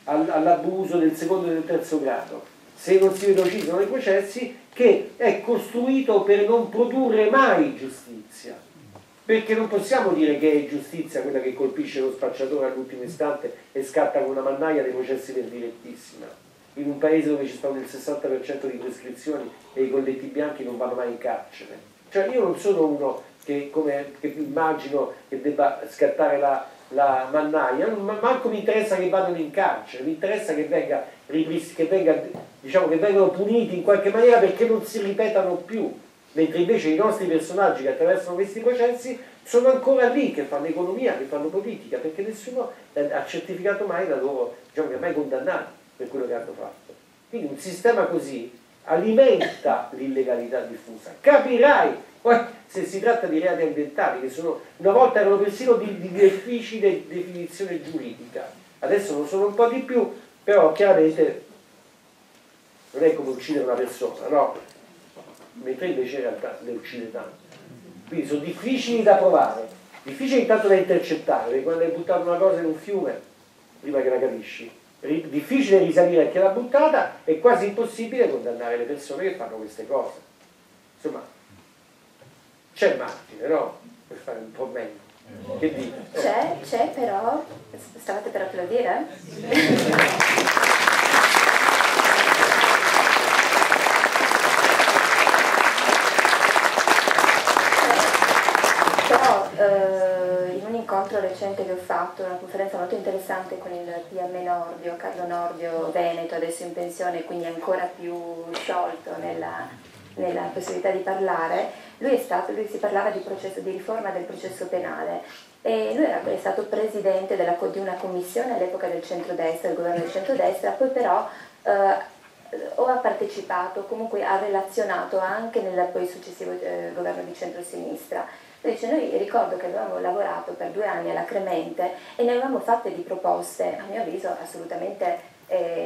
all'abuso del secondo e del terzo grado, se non si velocizzano i processi, che è costruito per non produrre mai giustizia, perché non possiamo dire che è giustizia quella che colpisce lo spacciatore all'ultimo istante e scatta con una mannaia dei processi per direttissima, in un paese dove ci stanno il 60% di prescrizioni e i colletti bianchi non vanno mai in carcere. Cioè io non sono uno che immagino che debba scattare la mannaia, manco mi interessa che vadano in carcere, mi interessa che vengano puniti in qualche maniera perché non si ripetano più, mentre invece i nostri personaggi che attraversano questi processi sono ancora lì, che fanno economia, che fanno politica, perché nessuno ha certificato mai la loro, che ha mai condannato per quello che hanno fatto. Quindi un sistema così alimenta l'illegalità diffusa. Capirai poi se si tratta di reati ambientali, che una volta erano persino di difficile definizione giuridica, adesso lo sono un po' di più, però chiaramente non è come uccidere una persona, no? Mentre invece in realtà le uccide tanto. Quindi sono difficili da provare, difficili intanto da intercettare, perché quando hai buttato una cosa in un fiume, prima che la capisci, difficile risalire a chi l'ha buttata, è quasi impossibile condannare le persone che fanno queste cose. Insomma, c'è margine, no? Per fare un po' meglio. Che dite? C'è però, stavate per applaudire? Però in un incontro recente che ho fatto, una conferenza molto interessante con il PM Nordio, Carlo Nordio Veneto, adesso in pensione, quindi ancora più sciolto nella possibilità di parlare, lui si parlava di riforma del processo penale e lui è stato presidente di una commissione all'epoca del centrodestra, del governo del centrodestra, poi però o ha partecipato, comunque ha relazionato anche nel poi successivo governo di centrosinistra. Dice, noi ricordo che avevamo lavorato per 2 anni alla Cremente e ne avevamo fatte di proposte, a mio avviso assolutamente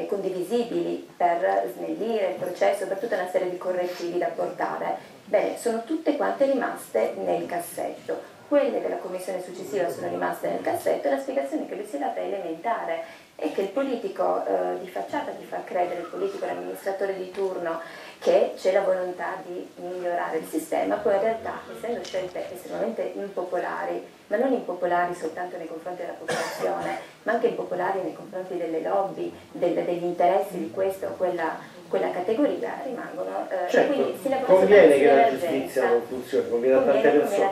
condivisibili per snellire il processo, per tutta una serie di correttivi da portare. Bene, sono tutte quante rimaste nel cassetto. Quelle della commissione successiva sono rimaste nel cassetto e la spiegazione che lui si è data è elementare, è che il politico di facciata ti fa credere, il politico, l'amministratore di turno, che c'è la volontà di migliorare il sistema, poi in realtà, essendo scelte estremamente impopolari, ma non impopolari soltanto nei confronti della popolazione, ma anche impopolari nei confronti delle lobby, degli interessi di questa o quella categoria, rimangono, certo, quindi si lavora conviene che la giustizia non funzioni, conviene a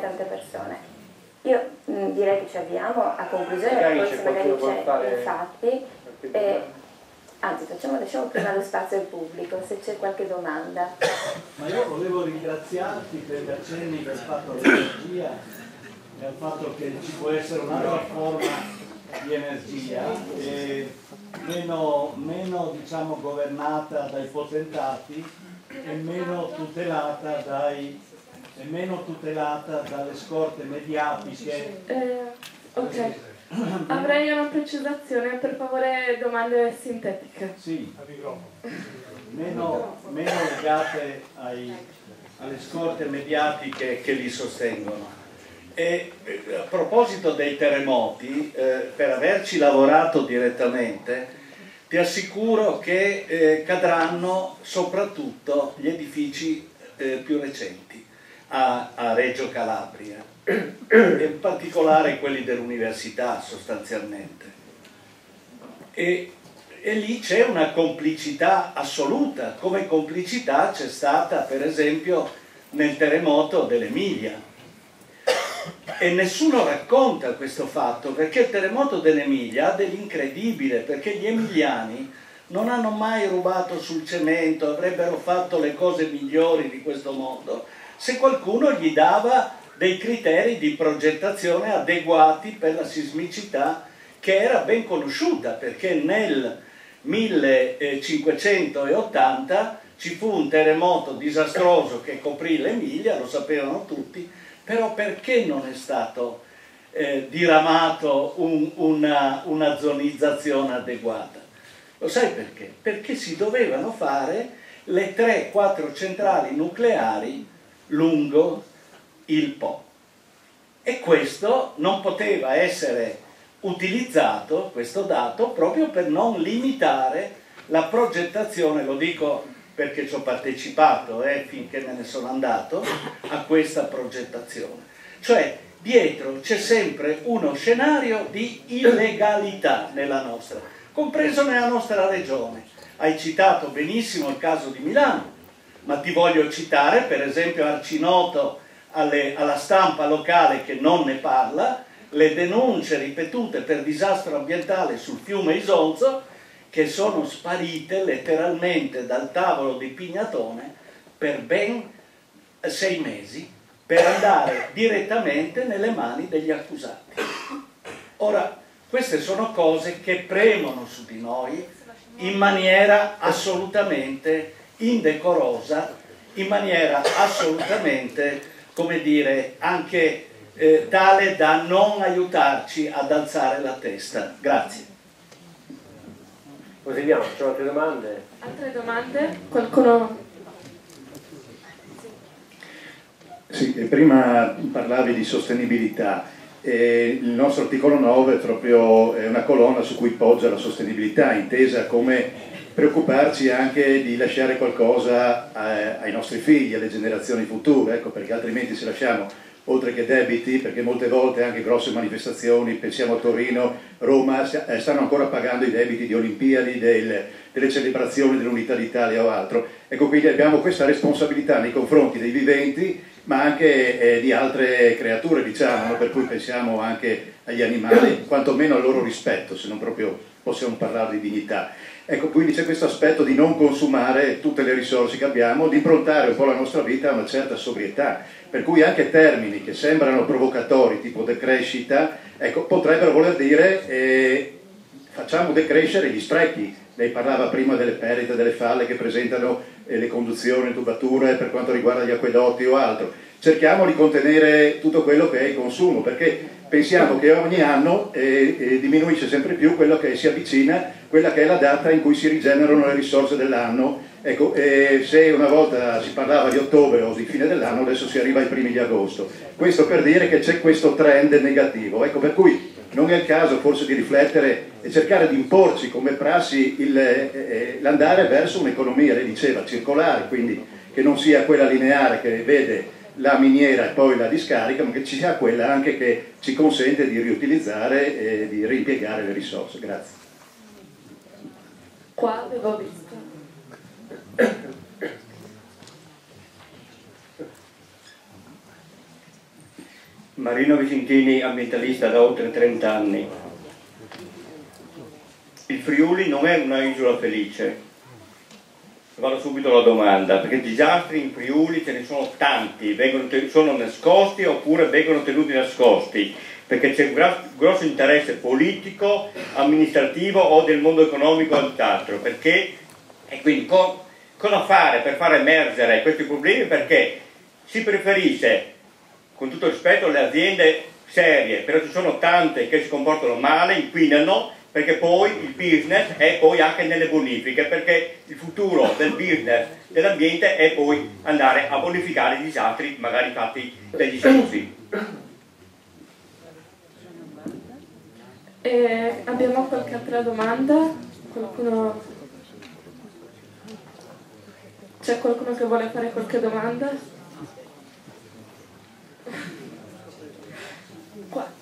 tante persone. Io direi che ci avviamo a conclusione, forse magari c'è infatti. Anzi, lasciamo prima lo spazio al pubblico, se c'è qualche domanda. Ma io volevo ringraziarti per gli accenni che hai fatto all'energia e al fatto che ci può essere un'altra forma di energia meno diciamo governata dai potentati e meno tutelata dalle scorte mediatiche. Ok. Avrei una precisazione, per favore, domande sintetiche. Sì, meno legate alle scorte mediatiche che li sostengono. E a proposito dei terremoti, per averci lavorato direttamente, ti assicuro che cadranno soprattutto gli edifici più recenti a Reggio Calabria. In particolare quelli dell'università sostanzialmente e lì c'è una complicità assoluta, come complicità c'è stata per esempio nel terremoto dell'Emilia e nessuno racconta questo fatto, perché il terremoto dell'Emilia ha dell'incredibile, perché gli emiliani non hanno mai rubato sul cemento, avrebbero fatto le cose migliori di questo mondo se qualcuno gli dava dei criteri di progettazione adeguati per la sismicità che era ben conosciuta, perché nel 1580 ci fu un terremoto disastroso che coprì l'Emilia, lo sapevano tutti, però perché non è stato diramato una zonizzazione adeguata? Lo sai perché? Perché si dovevano fare le 3-4 centrali nucleari lungo il Po e questo non poteva essere utilizzato, questo dato, proprio per non limitare la progettazione, lo dico perché ci ho partecipato finché me ne sono andato, a questa progettazione. Cioè dietro c'è sempre uno scenario di illegalità nella nostra, compreso nella nostra regione. Hai citato benissimo il caso di Milano, ma ti voglio citare per esempio arcinoto alla stampa locale che non ne parla, le denunce ripetute per disastro ambientale sul fiume Isonzo che sono sparite letteralmente dal tavolo di Pignatone per ben 6 mesi per andare direttamente nelle mani degli accusati. Ora, queste sono cose che premono su di noi in maniera assolutamente indecorosa, in maniera assolutamente, come dire, anche tale da non aiutarci ad alzare la testa. Grazie. Proseguiamo, facciamo altre domande? Altre domande? Qualcuno? Sì, prima parlavi di sostenibilità. Il nostro articolo 9 proprio è una colonna su cui poggia la sostenibilità, intesa come preoccuparci anche di lasciare qualcosa ai nostri figli, alle generazioni future, ecco, perché altrimenti se lasciamo, oltre che debiti, perché molte volte anche grosse manifestazioni, pensiamo a Torino, Roma, stanno ancora pagando i debiti di Olimpiadi, delle celebrazioni dell'Unità d'Italia o altro. Ecco, quindi abbiamo questa responsabilità nei confronti dei viventi, ma anche di altre creature, diciamo, no? Per cui pensiamo anche agli animali, quantomeno al loro rispetto, se non proprio possiamo parlare di dignità. Ecco, quindi c'è questo aspetto di non consumare tutte le risorse che abbiamo, di improntare un po' la nostra vita a una certa sobrietà, per cui anche termini che sembrano provocatori, tipo decrescita, ecco, potrebbero voler dire facciamo decrescere gli sprechi. Lei parlava prima delle perdite, delle falle che presentano le conduzioni, le tubature per quanto riguarda gli acquedotti o altro. Cerchiamo di contenere tutto quello che è il consumo, perché pensiamo che ogni anno diminuisce sempre più quello che si avvicina, quella che è la data in cui si rigenerano le risorse dell'anno. Ecco, se una volta si parlava di ottobre o di fine dell'anno, adesso si arriva ai primi di agosto. Questo per dire che c'è questo trend negativo. Ecco, per cui non è il caso forse di riflettere e cercare di imporci come prassi l'andare verso un'economia, lei diceva, circolare, quindi che non sia quella lineare che vede la miniera e poi la discarica, ma che ci sia quella anche che ci consente di riutilizzare e di reimpiegare le risorse. Grazie. Qua avevo visto. Marino Vicentini, ambientalista da oltre 30 anni. Il Friuli non è una isola felice. Vado subito alla domanda, perché disastri in Friuli ce ne sono tanti, sono nascosti oppure vengono tenuti nascosti, perché c'è un grosso interesse politico, amministrativo o del mondo economico o altro, perché, e quindi cosa fare per far emergere questi problemi? Perché si preferisce, con tutto il rispetto, le aziende serie, però ci sono tante che si comportano male, inquinano, perché poi il business è poi anche nelle bonifiche, perché il futuro del business dell'ambiente è poi andare a bonificare i disastri magari fatti dagli scusi. Abbiamo qualche altra domanda? Qualcuno? C'è qualcuno che vuole fare qualche domanda? Qua.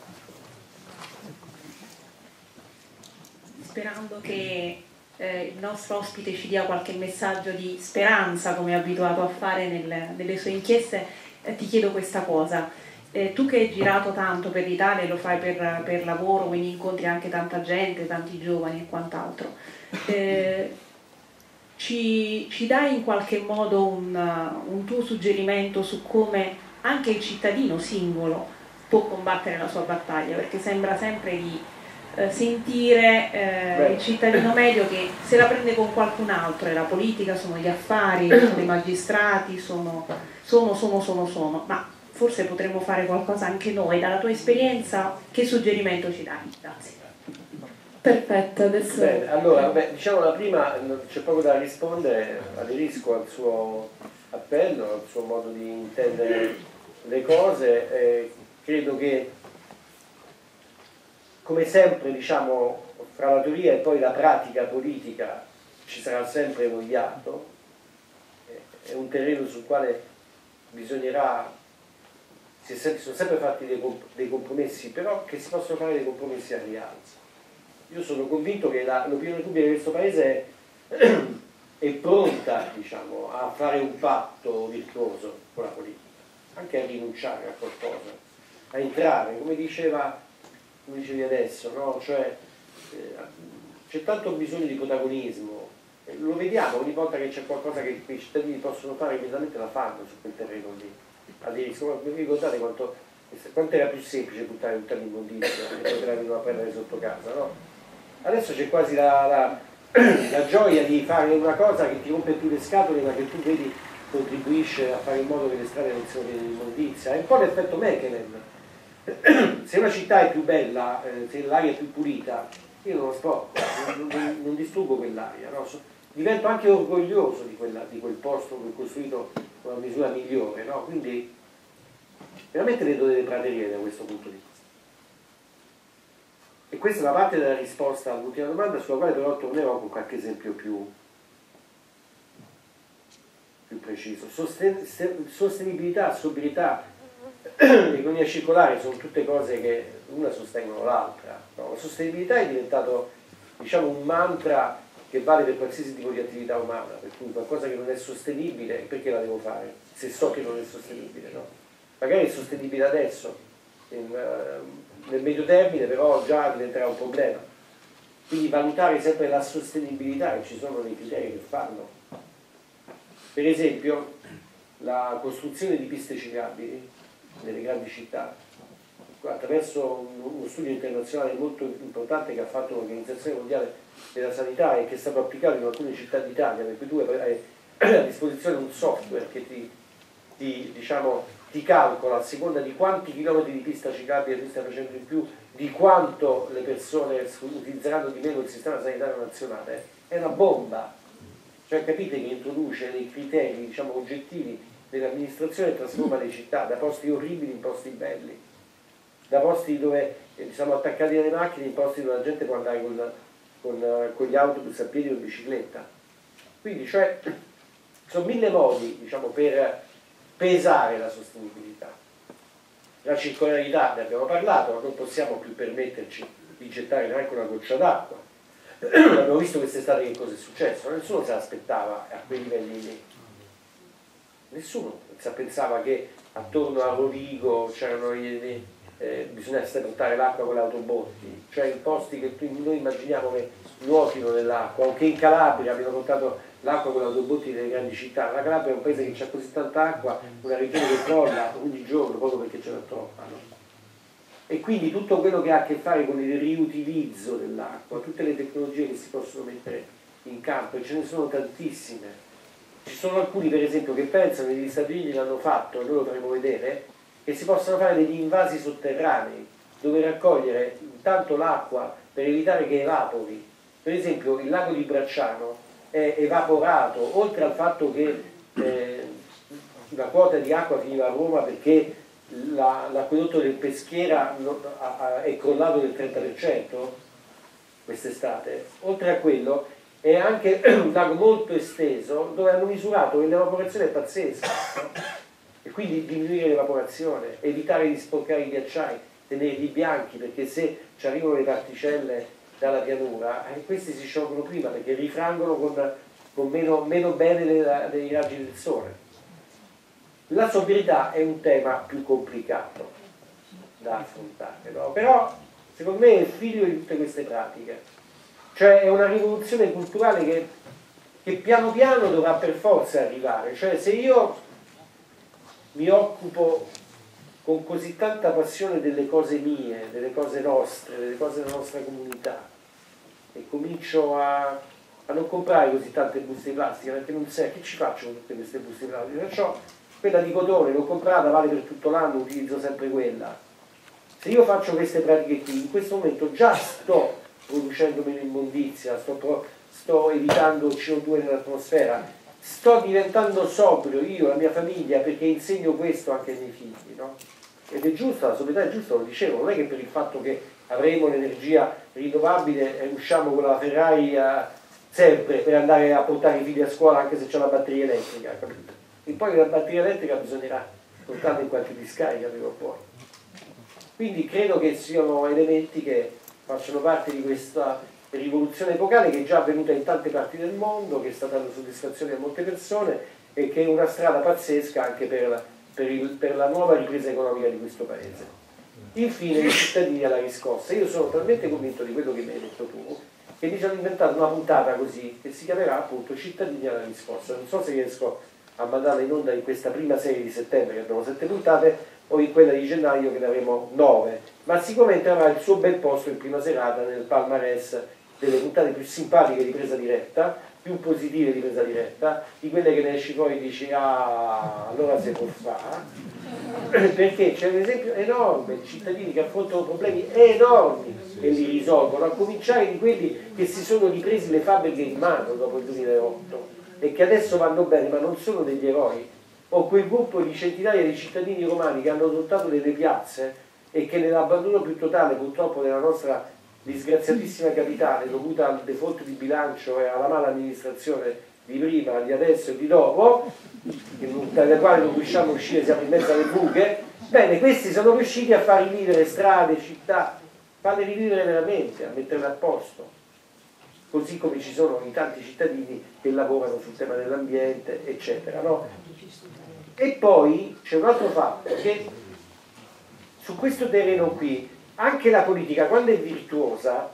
Sperando che il nostro ospite ci dia qualche messaggio di speranza, come è abituato a fare nelle sue inchieste, ti chiedo questa cosa. Tu che hai girato tanto per l'Italia e lo fai per lavoro, quindi incontri anche tanta gente, tanti giovani e quant'altro, ci dai in qualche modo un tuo suggerimento su come anche il cittadino singolo può combattere la sua battaglia? Perché sembra sempre di sentire il cittadino medio che se la prende con qualcun altro, e la politica sono gli affari, sono i magistrati, sono, ma forse potremmo fare qualcosa anche noi. Dalla tua esperienza, che suggerimento ci dai? Grazie. Perfetto, adesso... Bene, allora, diciamo la prima, c'è poco da rispondere, aderisco al suo appello, al suo modo di intendere le cose, credo che come sempre, diciamo, fra la teoria e poi la pratica politica ci sarà sempre uno iato, è un terreno sul quale bisognerà, sono sempre fatti dei compromessi, però che si possono fare dei compromessi a rialzo. Io sono convinto che l'opinione pubblica di questo Paese è pronta, diciamo, a fare un patto virtuoso con la politica, anche a rinunciare a qualcosa, a entrare, come dicevi adesso, no? Cioè, c'è tanto bisogno di protagonismo, lo vediamo ogni volta che c'è qualcosa che i cittadini possono fare, immediatamente la fanno su quel terreno lì. Vi ricordate quanto era più semplice buttare tutta l'immondizia e poter arrivare a prendere sotto casa, no? Adesso c'è quasi la gioia di fare una cosa che ti rompe più le scatole, ma che tu vedi contribuisce a fare in modo che le strade non siano piene di immondizia. È un po' l'effetto Mechelen. Se una città è più bella, se l'aria è più pulita, io non lo sporco, non disturbo quell'aria, no? Divento anche orgoglioso di quel posto che ho costruito con una misura migliore, no? Quindi veramente vedo delle praterie da questo punto di vista. E questa è una parte della risposta all'ultima domanda, sulla quale però tornerò con qualche esempio più preciso. Sostenibilità, sobrietà, economia circolare sono tutte cose che una sostengono l'altra, no? La sostenibilità è diventato, diciamo, un mantra che vale per qualsiasi tipo di attività umana, per cui qualcosa che non è sostenibile, perché la devo fare se so che non è sostenibile, no? Magari è sostenibile adesso, nel medio termine però già diventerà un problema, quindi valutare sempre la sostenibilità, e ci sono dei criteri che fanno. Per esempio la costruzione di piste ciclabili nelle grandi città attraverso uno studio internazionale molto importante che ha fatto l'Organizzazione Mondiale della Sanità e che è stato applicato in alcune città d'Italia, per cui tu hai a disposizione un software che ti calcola a seconda di quanti chilometri di pista ciclabile tu stai facendo in più, di quanto le persone utilizzeranno di meno il sistema sanitario nazionale. È una bomba, cioè capite che introduce dei criteri, diciamo, oggettivi dell'amministrazione e trasforma le città da posti orribili in posti belli, da posti dove siamo attaccati alle macchine in posti dove la gente può andare con gli autobus a piedi o in bicicletta. Quindi cioè sono mille modi, diciamo, per pesare la sostenibilità. La circolarità, ne abbiamo parlato, non possiamo più permetterci di gettare neanche una goccia d'acqua. Abbiamo visto quest'estate che cosa è successo, nessuno se l'aspettava a quei livelli lì. Nessuno pensava che attorno a Rovigo c'erano bisognasse portare l'acqua con le autobotti, cioè in posti che noi immaginiamo che nuotino nell'acqua, anche in Calabria abbiamo portato l'acqua con le autobotti nelle grandi città. La Calabria è un paese che ha così tanta acqua, una regione che crolla ogni giorno proprio perché ce n'è troppa, no? E quindi tutto quello che ha a che fare con il riutilizzo dell'acqua, tutte le tecnologie che si possono mettere in campo, e ce ne sono tantissime. Ci sono alcuni per esempio che pensano, negli Stati Uniti l'hanno fatto e noi lo faremo vedere, che si possono fare degli invasi sotterranei dove raccogliere intanto l'acqua per evitare che evapori. Per esempio il lago di Bracciano è evaporato, oltre al fatto che la quota di acqua finiva a Roma perché l'acquedotto del Peschiera è crollato del 30% quest'estate. Oltre a quello è anche un lago molto esteso dove hanno misurato che l'evaporazione è pazzesca, no? E quindi diminuire l'evaporazione, evitare di sporcare i ghiacciai, tenerli bianchi, perché se ci arrivano le particelle dalla pianura, questi si sciolgono prima perché rifrangono con meno bene dei raggi del sole. La sobrietà è un tema più complicato da affrontare, no? Però secondo me è il figlio di tutte queste pratiche, cioè è una rivoluzione culturale che piano piano dovrà per forza arrivare. Cioè se io mi occupo con così tanta passione delle cose mie, delle cose nostre, delle cose della nostra comunità, e comincio a non comprare così tante buste di plastica, perché non sai che ci faccio con tutte queste buste di plastica. Perciò quella di cotone l'ho comprata, vale per tutto l'anno, utilizzo sempre quella. Se io faccio queste pratiche qui, in questo momento già sto producendo meno immondizia, sto evitando CO2 nell'atmosfera, sto diventando sobrio io, la mia famiglia, perché insegno questo anche ai miei figli, no? Ed è giusta, la sobrietà è giusta, lo dicevo, non è che per il fatto che avremo l'energia rinnovabile usciamo con la Ferrari sempre per andare a portare i figli a scuola anche se c'è la batteria elettrica, capito? E poi la batteria elettrica bisognerà portarla in qualche discarica prima o poi. Quindi credo che siano elementi che facciano parte di questa rivoluzione epocale che è già avvenuta in tante parti del mondo, che sta dando soddisfazione a molte persone e che è una strada pazzesca anche per la nuova ripresa economica di questo paese. Infine i cittadini alla riscossa. Io sono talmente convinto di quello che mi hai detto tu che mi sono inventato una puntata così che si chiamerà appunto Cittadini alla riscossa. Non so se riesco a mandarla in onda in questa prima serie di settembre, che abbiamo 7 puntate, o in quella di gennaio che ne avremo 9, ma sicuramente avrà il suo bel posto in prima serata nel palmarès delle puntate più simpatiche di Presa Diretta, più positive di presa diretta, di quelle che ne esci fuori e dici ah, allora si può fare, perché c'è un esempio enorme di cittadini che affrontano problemi enormi e li risolvono, a cominciare di quelli che si sono ripresi le fabbriche in mano dopo il 2008 e che adesso vanno bene, ma non sono degli eroi, o quel gruppo di centinaia di cittadini romani che hanno adottato delle piazze e che nell'abbandono più totale purtroppo della nostra disgraziatissima capitale, dovuta al default di bilancio e alla mala amministrazione di prima, di adesso e di dopo, dalle quali non riusciamo a uscire, siamo in mezzo alle buche, bene, questi sono riusciti a far rivivere strade, città, farle rivivere veramente, a metterle a posto, così come ci sono i tanti cittadini che lavorano sul tema dell'ambiente, eccetera, no? E poi c'è un altro fatto, che su questo terreno qui anche la politica, quando è virtuosa,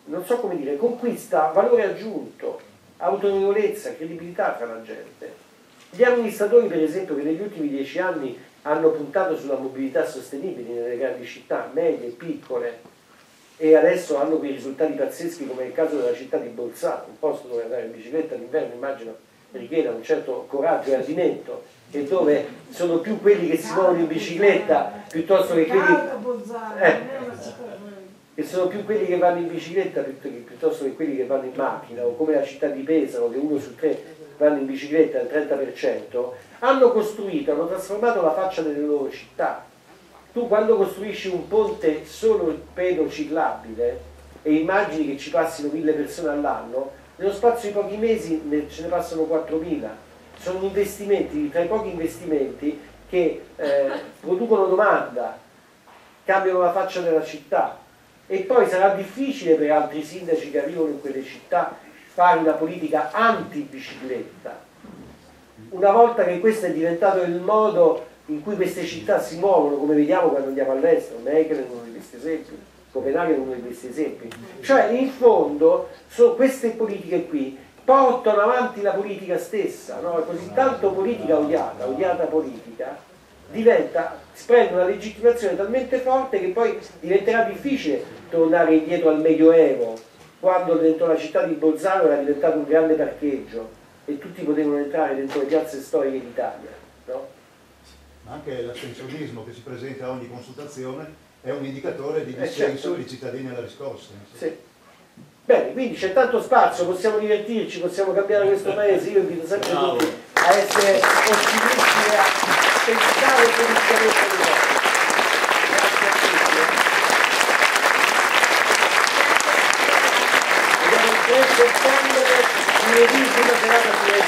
non so come dire, conquista valore aggiunto, autorevolezza, credibilità tra la gente. Gli amministratori, per esempio, che negli ultimi 10 anni hanno puntato sulla mobilità sostenibile nelle grandi città, medie, piccole, e adesso hanno quei risultati pazzeschi come nel caso della città di Bolzano, un posto dove andare in bicicletta d'inverno immagino richieda un certo coraggio e ardimento, e dove sono più quelli che si muovono in bicicletta piuttosto che quelli che sono più quelli che vanno in bicicletta piuttosto che quelli che vanno in macchina, o come la città di Pesaro, che 1 su 3 vanno in bicicletta al 30%, hanno costruito, hanno trasformato la faccia delle loro città. Tu quando costruisci un ponte solo pedociclabile e immagini che ci passino 1000 persone all'anno, nello spazio di pochi mesi ce ne passano 4000. Sono investimenti, tra i pochi investimenti che producono domanda, cambiano la faccia della città, e poi sarà difficile per altri sindaci che arrivano in quelle città fare una politica anti-bicicletta. Una volta che questo è diventato il modo in cui queste città si muovono, come vediamo quando andiamo all'estero, Mechelen è uno di questi esempi, Copenaghen è uno di questi esempi, cioè in fondo queste politiche qui portano avanti la politica stessa, no? Così tanto politica odiata politica, si prende una legittimazione talmente forte che poi diventerà difficile tornare indietro al Medioevo, quando dentro la città di Bolzano era diventato un grande parcheggio e tutti potevano entrare dentro le piazze storiche d'Italia, no? Ma anche l'astensionismo che si presenta a ogni consultazione è un indicatore di dissenso dei cittadini alla riscossa. Sì. Bene, quindi c'è tanto spazio, possiamo divertirci, possiamo cambiare questo paese. Io invito sempre tutti a essere ottimisti e a pensare politicamente alle cose. Grazie a tutti. Vediamo il 3 settembre, lunedì, prima serata sulle